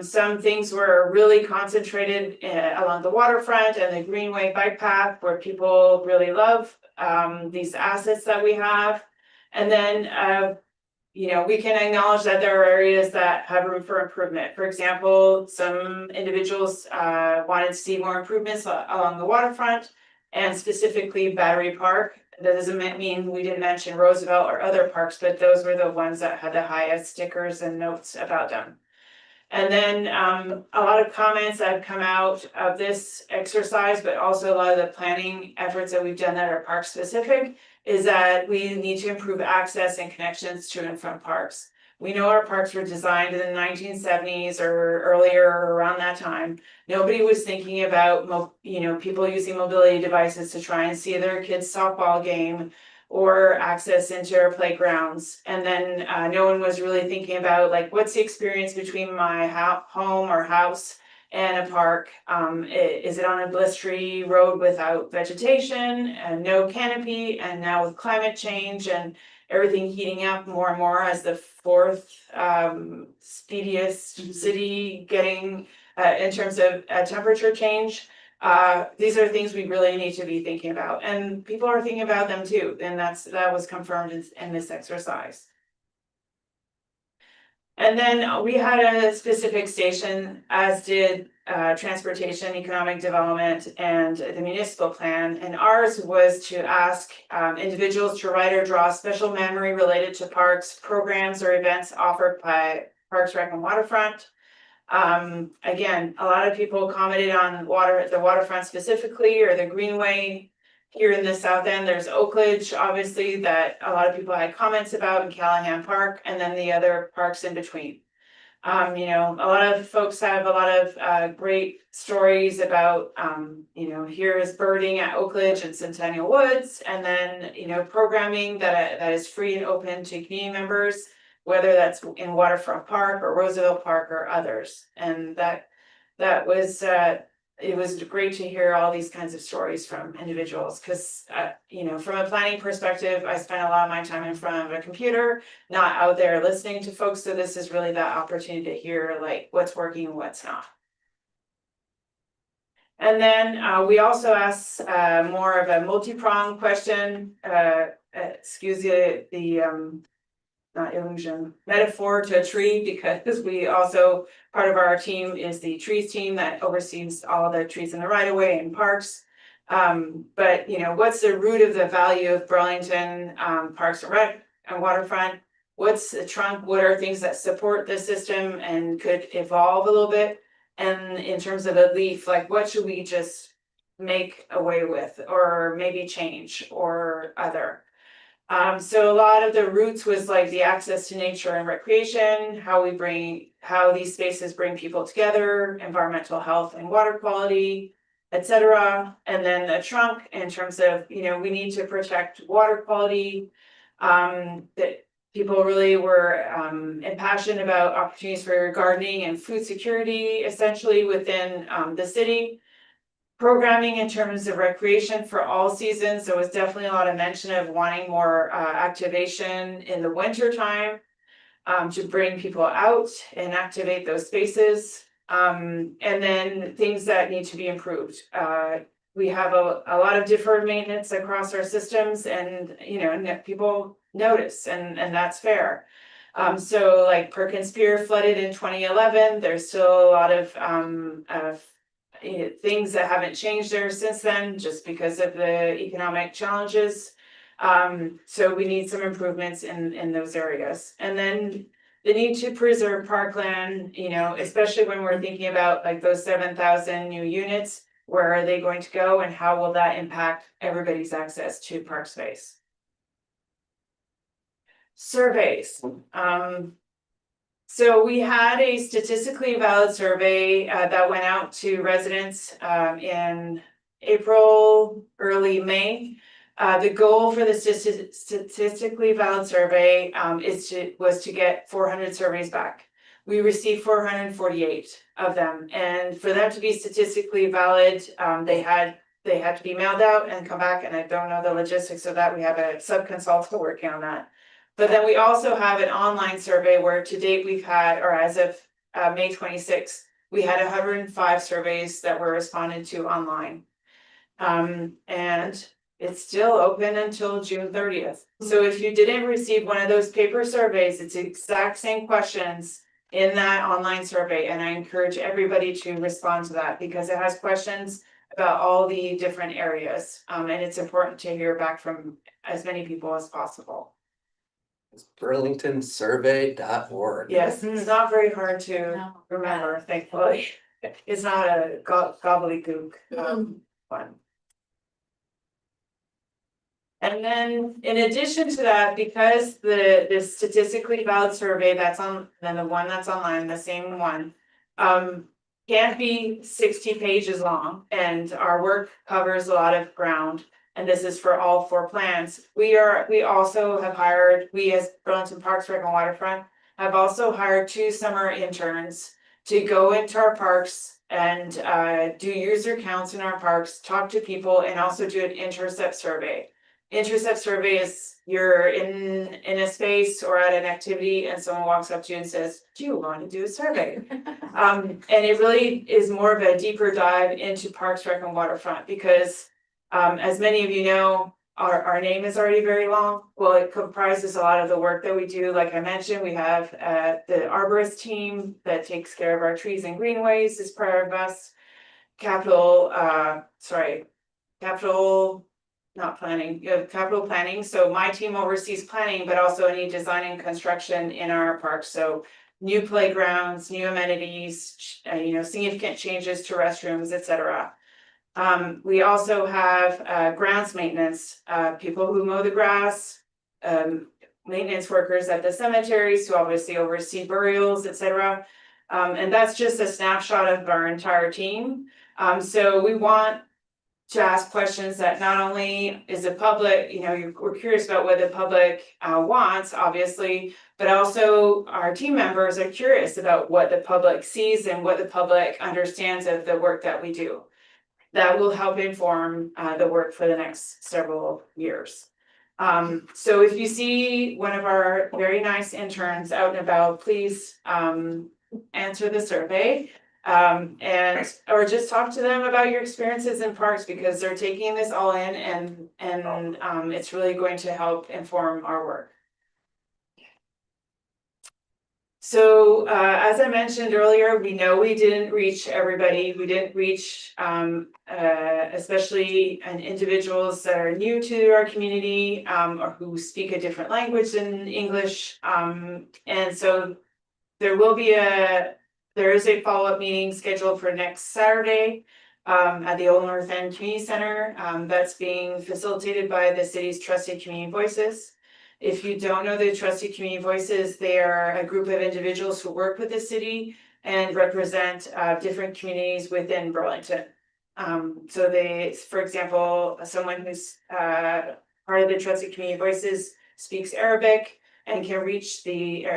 Some things were really concentrated along the waterfront and the Greenway bike path where people really love these assets that we have. And then, we can acknowledge that there are areas that have room for improvement. For example, some individuals wanted to see more improvements along the waterfront and specifically Battery Park. That doesn't mean we didn't mention Roosevelt or other parks, but those were the ones that had the highest stickers and notes about them. And then a lot of comments that have come out of this exercise, but also a lot of the planning efforts that we've done that are park specific, is that we need to improve access and connections to and from parks. We know our parks were designed in the 1970s or earlier, or around that time. Nobody was thinking about people using mobility devices to try and see their kids' softball game or access into our playgrounds. And then no one was really thinking about like, what's the experience between my home or house and a park? Is it on a blistery road without vegetation and no canopy? And now with climate change and everything heating up more and more as the fourth speediest city getting in terms of temperature change. These are things we really need to be thinking about, and people are thinking about them too, and that was confirmed in this exercise. And then we had a specific station, as did transportation, economic development, and the municipal plan. And ours was to ask individuals to write or draw a special memory related to parks, programs, or events offered by Parks, Rec, and Waterfront. Again, a lot of people commented on the waterfront specifically, or the Greenway. Here in the South End, there's Oakledge, obviously, that a lot of people had comments about in Callahan Park, and then the other parks in between. A lot of folks have a lot of great stories about, here is birding at Oakledge and Centennial Woods, and then, programming that is free and open to community members, whether that's in Waterfront Park or Roosevelt Park or others. And that was, it was great to hear all these kinds of stories from individuals because, from a planning perspective, I spent a lot of my time in front of a computer, not out there listening to folks. So this is really that opportunity to hear like what's working and what's not. And then we also asked more of a multi-pronged question, excuse the not illusion, metaphor to a tree, because we also, part of our team is the trees team that oversees all the trees in the right of way and parks. But you know, what's the root of the value of Burlington, Parks and Rec and waterfront? What's the trunk? What are things that support the system and could evolve a little bit? And in terms of the leaf, like what should we just make away with, or maybe change or other? So a lot of the roots was like the access to nature and recreation, how these spaces bring people together, environmental health and water quality, etc. And then the trunk in terms of, you know, we need to protect water quality. That people really were impassioned about opportunities for gardening and food security, essentially within the city. Programming in terms of recreation for all seasons, there was definitely a lot of mention of wanting more activation in the winter time to bring people out and activate those spaces. And then things that need to be improved. We have a lot of deferred maintenance across our systems, and you know, and people notice, and that's fair. So like Perkins Pier flooded in 2011. There's still a lot of things that haven't changed there since then, just because of the economic challenges. So we need some improvements in those areas. And then the need to preserve parkland, you know, especially when we're thinking about like those 7,000 new units, where are they going to go and how will that impact everybody's access to park space? Surveys. So we had a statistically valid survey that went out to residents in April, early May. The goal for the statistically valid survey was to get 400 surveys back. We received 448 of them, and for them to be statistically valid, they had to be mailed out and come back. And I don't know the logistics of that. We have a sub-consultant working on that. But then we also have an online survey where to date we've had, or as of May 26th, we had 105 surveys that were responded to online. And it's still open until June 30th. So if you didn't receive one of those paper surveys, it's the exact same questions in that online survey. And I encourage everybody to respond to that because it has questions about all the different areas. And it's important to hear back from as many people as possible. It's burlingtonsurvey.org. Yes, it's not very hard to remember, thankfully. It's not a gobbledygook one. And then in addition to that, because the statistically valid survey that's on, then the one that's online, the same one, can't be 60 pages long, and our work covers a lot of ground. And this is for all 4 plans. We also have hired, we as Burlington Parks, Rec and Waterfront have also hired 2 summer interns to go into our parks and do user counts in our parks, talk to people, and also do an intercept survey. Intercept survey is you're in a space or at an activity and someone walks up to you and says, do you want to do a survey? And it really is more of a deeper dive into Parks, Rec and Waterfront because as many of you know, our name is already very long. Well, it comprises a lot of the work that we do. Like I mentioned, we have the arborist team that takes care of our trees and greenways is part of us. Capital planning. So my team oversees planning, but also any design and construction in our parks. So new playgrounds, new amenities, significant changes to restrooms, etc. We also have grounds maintenance, people who mow the grass, maintenance workers at the cemeteries who obviously oversee burials, etc. And that's just a snapshot of our entire team. So we want to ask questions that not only is the public, we're curious about what the public wants, obviously, but also our team members are curious about what the public sees and what the public understands of the work that we do. That will help inform the work for the next several years. So if you see one of our very nice interns out and about, please answer the survey or just talk to them about your experiences in parks because they're taking this all in and it's really going to help inform our work. So as I mentioned earlier, we know we didn't reach everybody. We didn't reach especially individuals that are new to our community or who speak a different language than English. And so there is a follow-up meeting scheduled for next Saturday at the Old North End Community Center. That's being facilitated by the city's Trusted Community Voices. If you don't know the Trusted Community Voices, they are a group of individuals who work with the city and represent different communities within Burlington. So they, for example, someone who's part of the Trusted Community Voices speaks Arabic and can reach the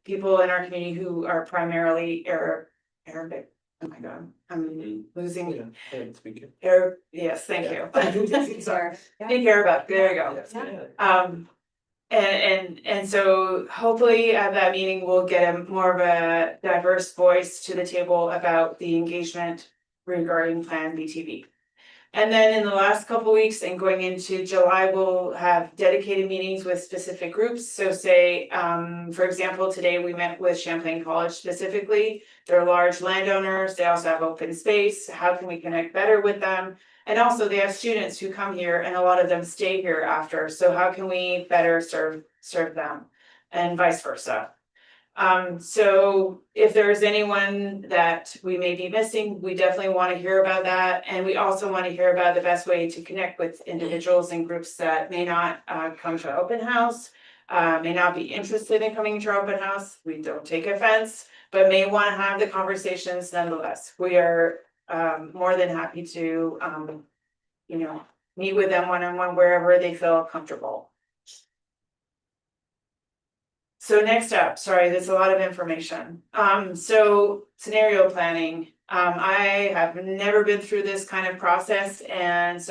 people in our community who are primarily Arabic. Oh my God, I'm losing. Arab, yes, thank you. Sorry. Speak Arabic, there you go. And so hopefully at that meeting, we'll get a more of a diverse voice to the table about the engagement regarding Plan BTV. And then in the last couple of weeks and going into July, we'll have dedicated meetings with specific groups. So say, for example, today we met with Champlain College specifically. They're large landowners. They also have open space. How can we connect better with them? And also they have students who come here and a lot of them stay here after. So how can we better serve them and vice versa? So if there's anyone that we may be missing, we definitely want to hear about that. And we also want to hear about the best way to connect with individuals and groups that may not come to our open house, may not be interested in coming to our open house. We don't take offense, but may want to have the conversations nonetheless. We are more than happy to, meet with them one-on-one wherever they feel comfortable. So next up, sorry, there's a lot of information. So scenario planning. I have never been through this kind of process, and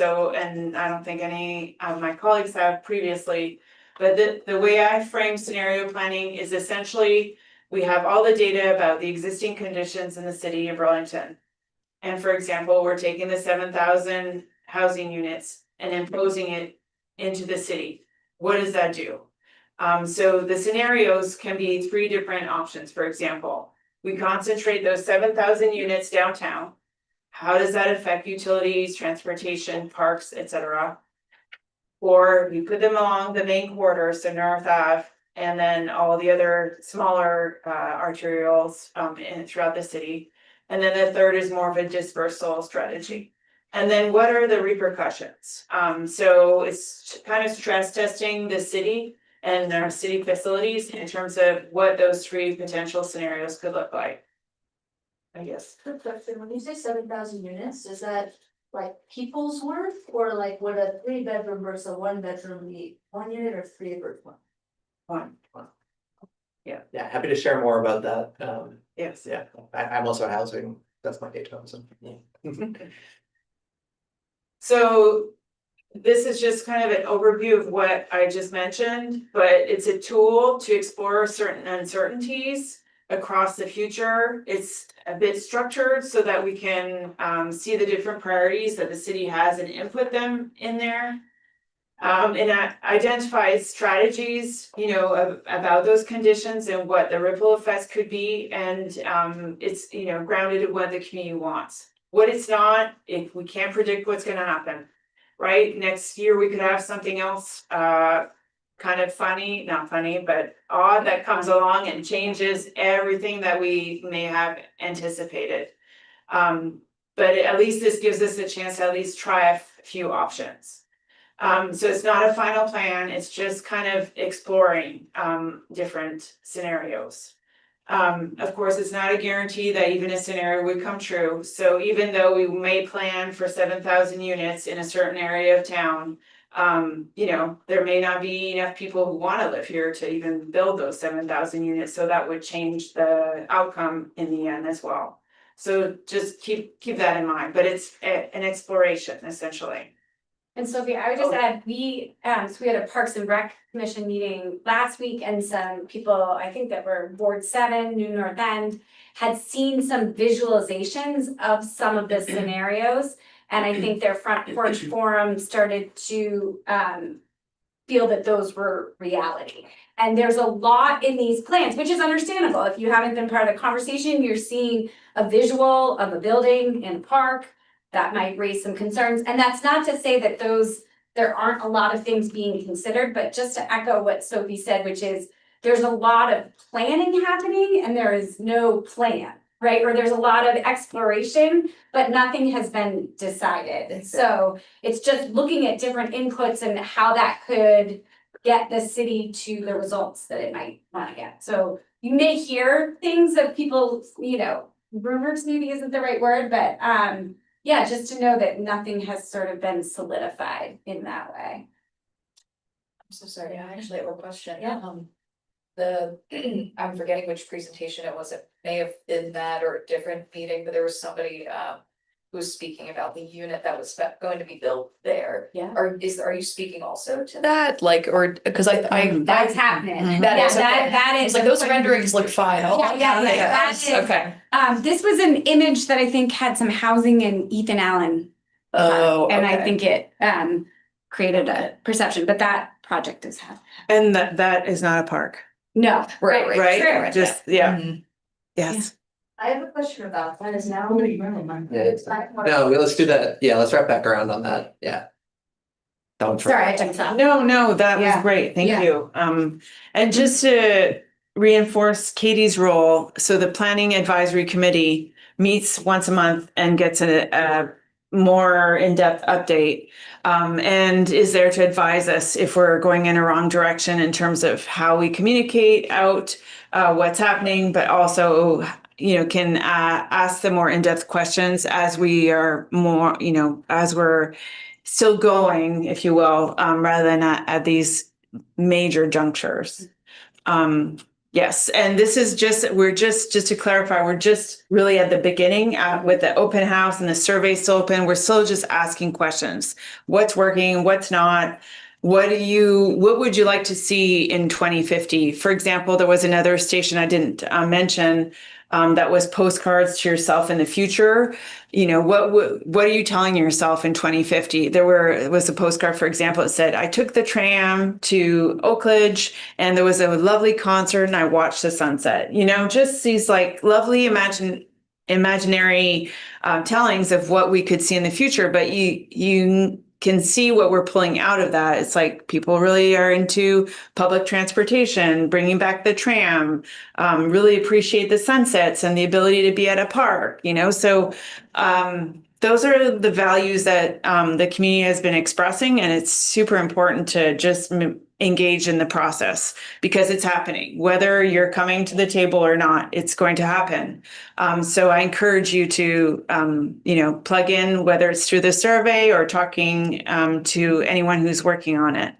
I don't think any of my colleagues have previously. But the way I frame scenario planning is essentially we have all the data about the existing conditions in the city of Burlington. And for example, we're taking the 7,000 housing units and imposing it into the city. What does that do? So the scenarios can be 3 different options. For example, we concentrate those 7,000 units downtown. How does that affect utilities, transportation, parks, etc.? Or we put them along the main corridor, so North Ave, and then all the other smaller arterials throughout the city. And then the third is more of a dispersal strategy. And then what are the repercussions? So it's kind of stress testing the city and our city facilities in terms of what those 3 potential scenarios could look like. I guess. Good question. When you say 7,000 units, is that like people's worth or like would a 3-bedroom versus a 1-bedroom be 1 unit or 3 versus 1? One. Yeah, happy to share more about that. Yes. Yeah, I'm also housing. That's my day job. So yeah. So this is just kind of an overview of what I just mentioned, but it's a tool to explore certain uncertainties across the future. It's a bit structured so that we can see the different priorities that the city has and input them in there. And identify strategies, about those conditions and what the ripple effects could be. And it's, grounded in what the community wants. What it's not, if we can't predict what's going to happen, right? Next year, we could have something else kind of funny, not funny, but odd that comes along and changes everything that we may have anticipated. But at least this gives us a chance to at least try a few options. So it's not a final plan, it's just kind of exploring different scenarios. Of course, it's not a guarantee that even a scenario would come true. So even though we may plan for 7,000 units in a certain area of town, there may not be enough people who want to live here to even build those 7,000 units. So that would change the outcome in the end as well. So just keep that in mind, but it's an exploration essentially. And Sophie, I would just add, we had a Parks and Rec Commission meeting last week, and some people, I think that were Ward 7, New North End, had seen some visualizations of some of the scenarios. And I think their front porch forum started to feel that those were reality. And there's a lot in these plans, which is understandable. If you haven't been part of the conversation, you're seeing a visual of a building in a park that might raise some concerns. And that's not to say that there aren't a lot of things being considered, but just to echo what Sophie said, which is there's a lot of planning happening and there is no plan, right? Or there's a lot of exploration, but nothing has been decided. So it's just looking at different inputs and how that could get the city to the results that it might want to get. So you may hear things that people, rumors maybe isn't the right word, but yeah, just to know that nothing has sort of been solidified in that way. I'm so sorry, I actually have a question. Yeah. I'm forgetting which presentation it was. It may have been that or a different meeting, but there was somebody who was speaking about the unit that was going to be built there. Yeah. Are you speaking also to that? Like, or, because That's happening. That Yeah, is, okay. that is. It's like those renderings look fine. Yeah, that is. Okay. This was an image that I think had some housing in Ethan Allen. Oh, And I okay. think it created a perception, but that project is happening. And that is not a park, No. right? True. Just, yeah, Mhm. yes. I have a question about that. Is now. No, let's do that. Yeah, let's wrap back around on that. Yeah. Don't Sorry, I jumped off. No, that was Yeah. great. Thank Yeah. you. And just to reinforce Katie's role, so the Planning Advisory Committee meets once a month and gets a more in-depth update, and is there to advise us if we're going in a wrong direction in terms of how we communicate out what's happening, but also, can ask the more in-depth questions as we are more, as we're still going, if you will, rather than at these major junctures. Yes, and this is we're just to clarify, we're just really at the beginning with the open house and the survey still open. We're still just asking questions. What's working, what's not? What would you like to see in 2050? For example, there was another station I didn't mention that was postcards to yourself in the future. What are you telling yourself in 2050? It was a postcard, for example, it said, I took the tram to Oakledge and there was a lovely concert and I watched the sunset. Just these like lovely imaginary tellings of what we could see in the future. But you can see what we're pulling out of that. It's like people really are into public transportation, bringing back the tram, really appreciate the sunsets and the ability to be at a park, so those are the values that the community has been expressing, and it's super important to just engage in the process because it's happening. Whether you're coming to the table or not, it's going to happen. So I encourage you to, plug in, whether it's through the survey or talking to anyone who's working on it.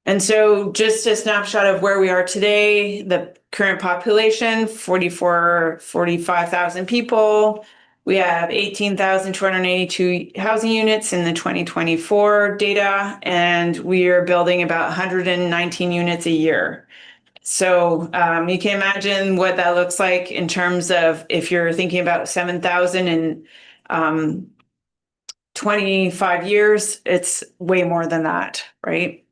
And so just a snapshot of where we are today, the current population, 45,000 people. We have 18,282 housing units in the 2024 data, and we are building about 119 units a year. So you can imagine what that looks like in terms of if you're thinking about 7,000 in 25 years, it's way more than that, right?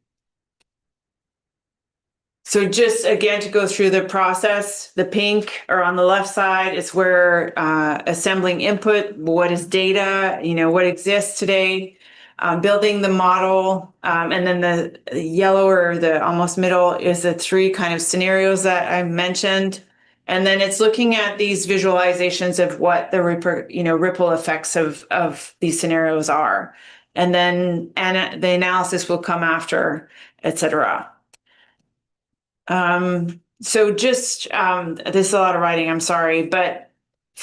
So just again, to go through the process, the pink or on the left side is where assembling input, what is data, what exists today, building the model, and then the yellow or the almost middle is the three kind of scenarios that I mentioned. And then it's looking at these visualizations of what the ripple effects of these scenarios are. And then the analysis will come after, et cetera. So just, this is a lot of writing, I'm sorry, but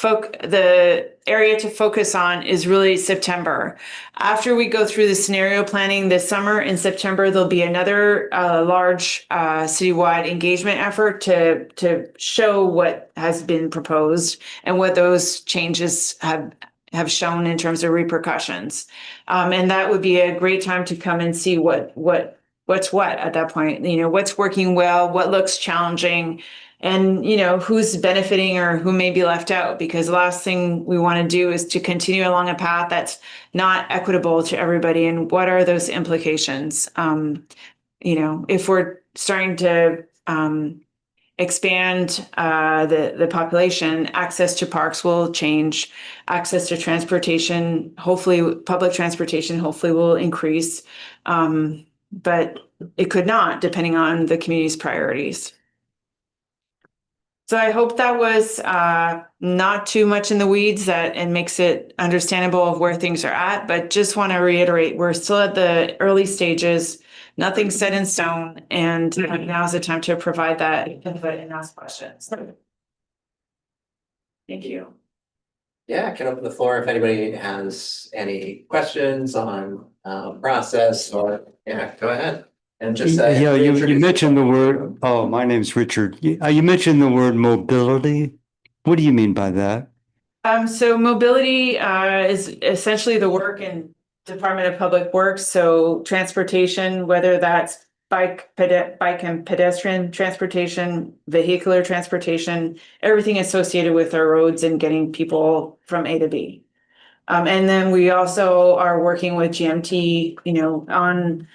the area to focus on is really September. After we go through the scenario planning this summer, in September, there'll be another large citywide engagement effort to show what has been proposed and what those changes have shown in terms of repercussions. And that would be a great time to come and see what's what at that point, what's working well, what looks challenging, and you know, who's benefiting or who may be left out, because the last thing we want to do is to continue along a path that's not equitable to everybody. And what are those implications? You know, if we're starting to expand the population, access to parks will change, access to transportation, hopefully public transportation, hopefully will increase. But it could not, depending on the community's priorities. So I hope that was not too much in the weeds and makes it understandable of where things are at, but just want to reiterate, we're still at the early stages, nothing's set in stone, and now's the time to provide that input and ask questions. Thank you. Yeah, I can open the floor if anybody has any questions on process or, yeah, go ahead. And just Yeah, you mentioned the word, oh, my name's Richard. You mentioned the word mobility. What do you mean by that? So mobility is essentially the work in Department of Public Works. So transportation, whether that's bike and pedestrian transportation, vehicular transportation, everything associated with our roads and getting people from A to B. And then we also are working with GMT, you know, on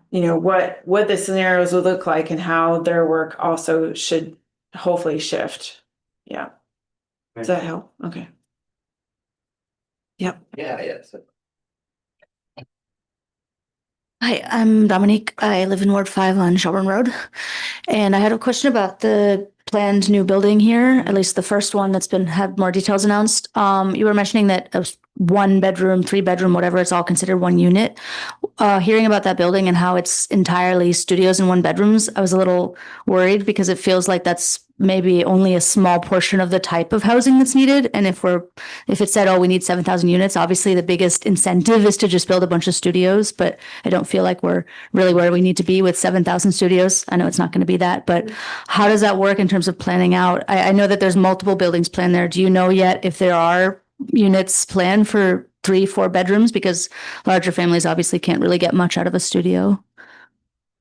you know, what the scenarios would look like and how their work also should hopefully shift. Yeah. Does that help? Okay. Yep. Yeah, yes. Hi, I'm Dominique. I live in Ward 5 on Shelburne Road. And I had a question about the planned new building here, at least the first one that's had more details announced. You were mentioning that a 1-bedroom, 3-bedroom, whatever, it's all considered one unit. Hearing about that building and how it's entirely studios and 1-bedrooms, I was a little worried because it feels like that's maybe only a small portion of the type of housing that's needed. And if it said, oh, we need 7,000 units, obviously the biggest incentive is to just build a bunch of studios, but I don't feel like we're really where we need to be with 7,000 studios. I know it's not going to be that, but how does that work in terms of planning out? I know that there's multiple buildings planned there. Do you know yet if there are units planned for 3-4 bedrooms? Because larger families obviously can't really get much out of a studio.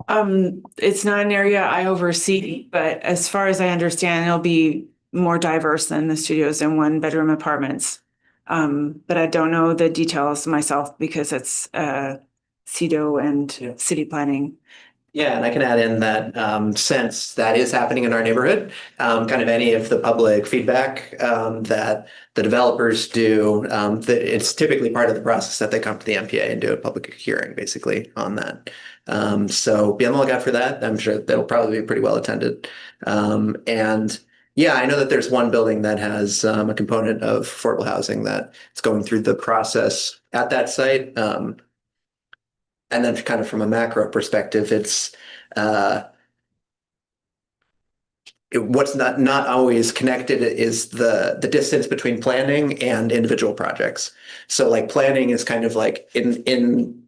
It's not an area I oversee, but as far as I understand, it'll be more diverse than the studios and 1-bedroom apartments. But I don't know the details myself because it's CEDO and city planning. Yeah, and I can add in that since that is happening in our neighborhood, kind of any of the public feedback that the developers do, that it's typically part of the process that they come to the NPA and do a public hearing basically on that. So be on the lookout for that. I'm sure that'll probably be pretty well attended. And yeah, I know that there's one building that has a component of affordable housing that it's going through the process at that site. And then kind of from a macro perspective, it's what's not always connected is the distance between planning and individual projects. So like planning is kind of like in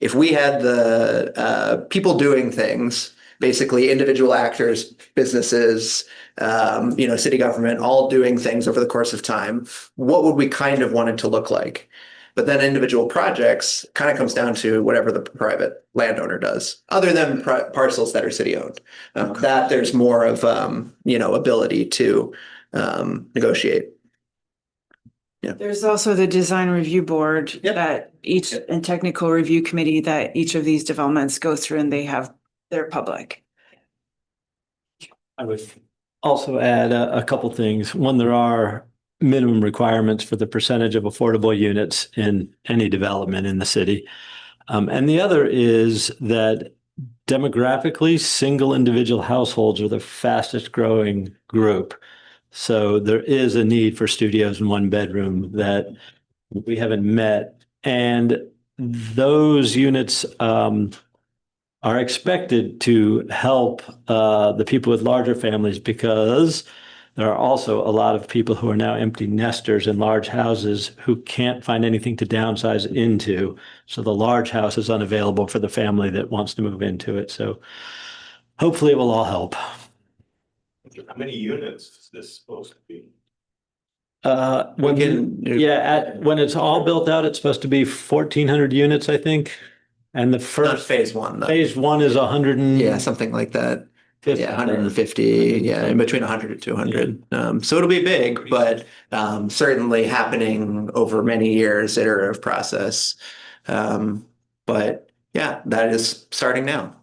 if we had the people doing things, basically individual actors, businesses, you know, city government, all doing things over the course of time, what would we kind of want it to look like? But then individual projects kind of comes down to whatever the private landowner does, other than parcels that are city owned. That there's more of you know, ability to negotiate. Yeah. There's also the design review board that and technical review committee that each of these developments go through, and they're public. I would also add a couple things. One, there are minimum requirements for the percentage of affordable units in any development in the city. And the other is that demographically, single individual households are the fastest growing group. So there is a need for studios in 1-bedroom that we haven't met. And those units are expected to help the people with larger families, because there are also a lot of people who are now empty nesters in large houses who can't find anything to downsize into. So the large house is unavailable for the family that wants to move into it. So hopefully it will all help. How many units is this supposed to be? When it's all built out, it's supposed to be 1,400 units, I think. And the first phase one. Phase one is 100 yeah, something like that. Yeah, 150, yeah, in between 100 to 200. So it'll be big, but certainly happening over many years, iterative process. But yeah, that is starting now.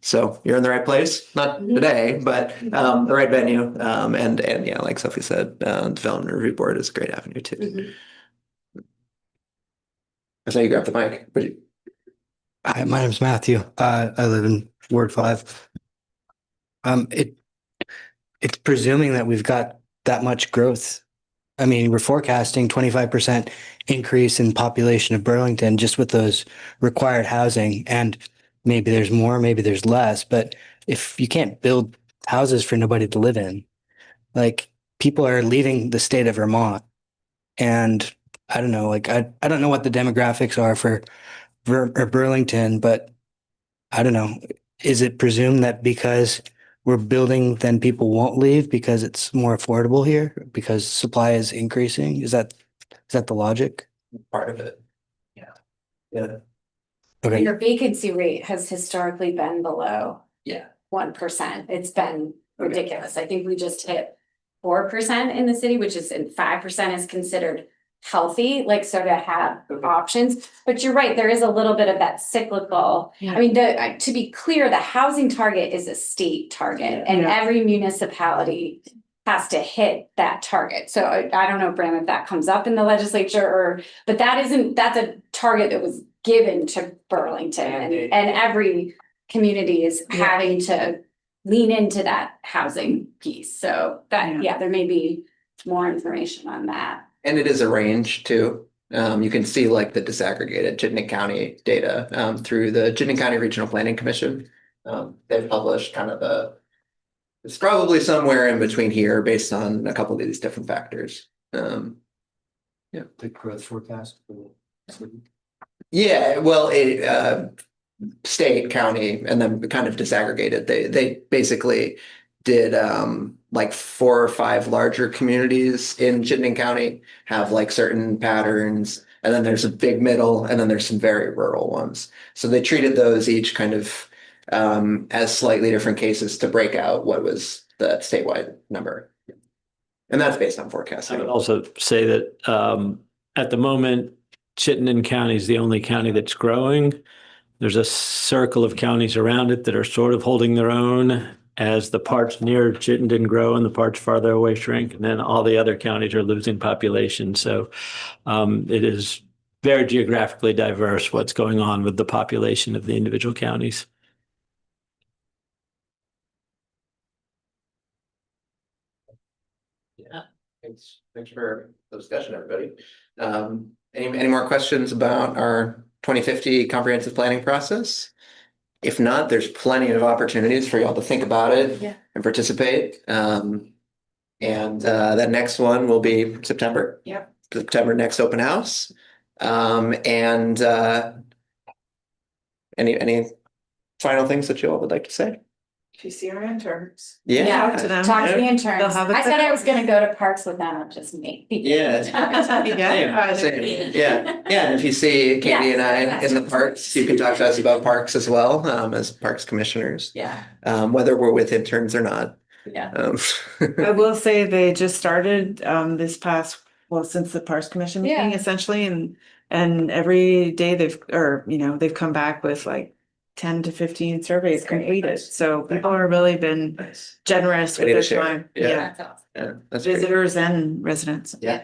So you're in the right place, not today, but the right venue. And yeah, like Sophie said, Development Review Board is a great avenue too. I saw you grab the mic, but Hi, my name's Matthew. I live in Ward 5. It's presuming that we've got that much growth. I mean, we're forecasting 25% increase in population of Burlington just with those required housing. And maybe there's more, maybe there's less. But if you can't build houses for nobody to live in, like people are leaving the state of Vermont. And I don't know, like I don't know what the demographics are for Burlington, but I don't know. Is it presumed that because we're building, then people won't leave because it's more affordable here because supply is increasing? Is that the logic? part of it. Yeah. Yeah. Okay. Your vacancy rate has historically been below Yeah. 1%. It's been ridiculous. I think we just hit 4% in the city, which is 5% is considered healthy, like so to have options. But you're right, there is a little bit of that cyclical. Yeah. I mean, to be clear, the housing target is a state target and every municipality has to hit that target. So I don't know, Bram, if that comes up in the legislature but that's a target that was given to Burlington and every community is having to lean into that housing piece. So that, there may be more information on that. And it is a range too. You can see like the disaggregated Chittenden County data through the Chittenden County Regional Planning Commission. They've published kind of it's probably somewhere in between here based on a couple of these different factors. Yeah. The growth forecast. Yeah, well, state, county, and then kind of disaggregated. They basically did like 4 or 5 larger communities in Chittenden County have like certain patterns, and then there's a big middle, and then there's some very rural ones. So they treated those each kind of as slightly different cases to break out what was the statewide number. And that's based on forecasting. I would also say that at the moment, Chittenden County is the only county that's growing. There's a circle of counties around it that are sort of holding their own as the parts near Chittenden grow and the parts farther away shrink. And then all the other counties are losing population. So it is very geographically diverse what's going on with the population of the individual counties. Yeah, thanks for the discussion, everybody. Any more questions about our 2050 comprehensive planning process? If not, there's plenty of opportunities for y'all to think about it and participate. And that next one will be September. Yep. September next open house. And any final things that you all would like to say? If you see our interns. Yeah. Talk to them. Talk to the They'll interns. have a I said good- I was gonna go to parks with them, just me. Yeah. Same. Yeah. And if you see Katie and I in the parks, you can talk to us about parks as well, as parks commissioners. Yeah. Whether we're with interns or not. Yeah. I will say they just started this past, since the Parks Commission meeting Yeah. essentially, and every day they've come back with like 10 to 15 surveys completed. So people are really been generous with Ready to their share. time. Yeah. That's awesome. Yeah, that's great. Visitors and residents. Yeah.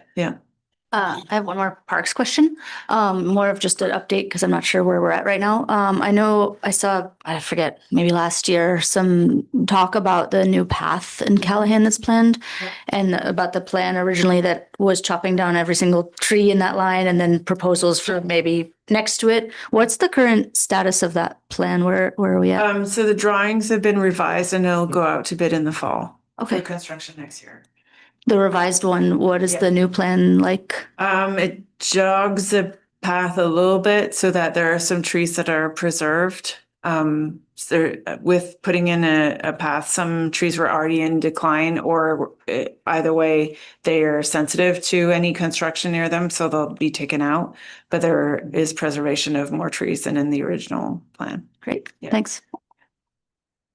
I have one more parks question, more of just an update because I'm not sure where we're at right now. I know I saw, I forget, maybe last year, some talk about the new path in Callahan that's planned and about the plan originally that was chopping down every single tree in that line and then proposals for maybe next to it. What's the current status of that plan? Where are we at? So the drawings have been revised and it'll go out to bid in the fall. Okay. For construction next year. The revised one, what is the new plan like? It jogs the path a little bit so that there are some trees that are preserved. With putting in a path, some trees were already in decline, or either way, they are sensitive to any construction near them, so they'll be taken out. But there is preservation of more trees than in the original plan. Great, thanks.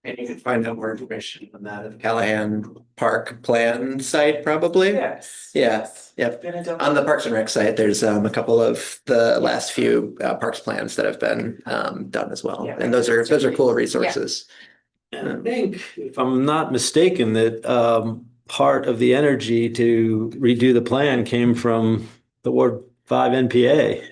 And you can find out more information on that at the Callahan Park Plan site, probably. Yes. Yeah, yep. On the Parks and Rec site, there's a couple of the last few parks plans that have been done as well. Yeah. And those are cool resources. And I think, if I'm not mistaken, that part of the energy to redo the plan came from the Ward 5 NPA.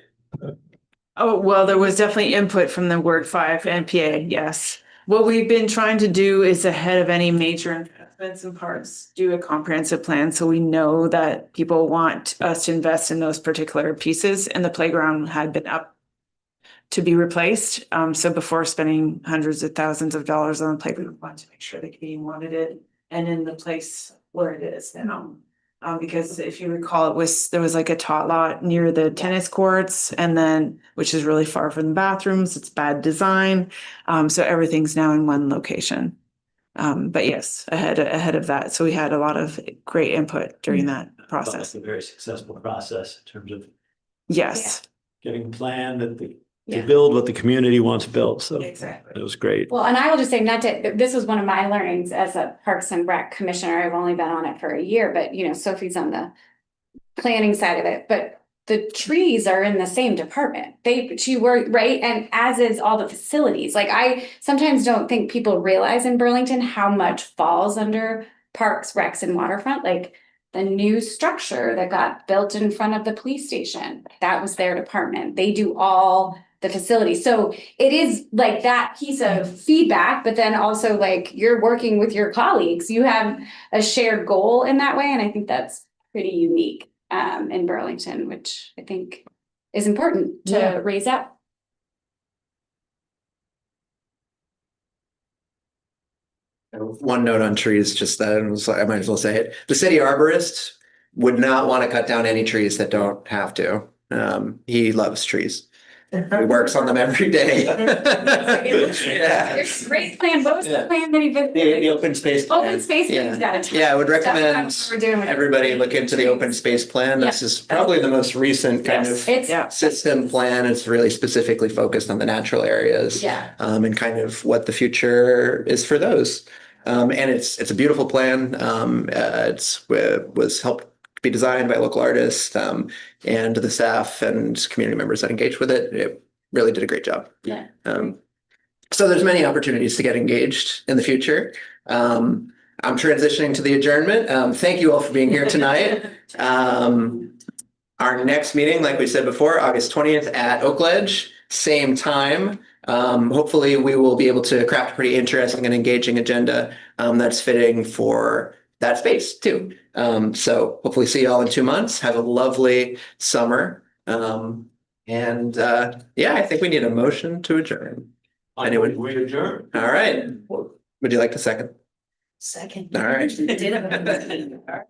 Oh, well, there was definitely input from the Word 5 NPA, yes. What we've been trying to do is ahead of any major investments in parks, do a comprehensive plan so we know that people want us to invest in those particular pieces, and the playground had been up to be replaced. So before spending hundreds of thousands of dollars on the playground, we wanted to make sure the community wanted it and in the place where it is now. Because if you recall, there was like a tot lot near the tennis courts, and then, which is really far from the bathrooms, it's bad design. So everything's now in one location. But yes, ahead of that. So we had a lot of great input during that process. It's a very successful process in terms of Yes. getting a plan to Yeah. build what the community wants built. So Exactly. it was great. Well, and I will just say, this was one of my learnings as a Parks and Rec commissioner. I've only been on it for a year, but Sophie's on the planning side of it, but the trees are in the same department. She worked, right? And as is all the facilities. Like, I sometimes don't think people realize in Burlington how much falls under parks, recs, and waterfront. Like, the new structure that got built in front of the police station, that was their department. They do all the facilities. So it is like that piece of feedback, but then also like you're working with your colleagues. You have a shared goal in that way. And I think that's pretty unique in Burlington, which I think is important to raise up. One note on trees, just that, I might as well say it. The city arborist would not want to cut down any trees that don't have to. He loves trees. He works on them every day. Yeah. There's a great plan. What was the plan that he did? The open space plan. Open space. Yeah. He's got a ton. Yeah, I would That's recommend what we're doing with everybody look into the open space plan. This is probably the most recent kind of It's system plan. It's really specifically focused on the natural areas. Yeah. And kind of what the future is for those. And it's a beautiful plan. Was helped be designed by local artists, and the staff and community members that engaged with it. It really did a great job. Yeah. So there's many opportunities to get engaged in the future. I'm transitioning to the adjournment. Thank you all for being here tonight. Our next meeting, like we said before, August 20th at Oakledge, same time. Hopefully we will be able to craft a pretty interesting and engaging agenda that's fitting for that space too. So hopefully see you all in 2 months. Have a lovely summer. I think we need a motion to adjourn. Anyone? We adjourn. All right. Would you like to second? second. All right. Did it. All right.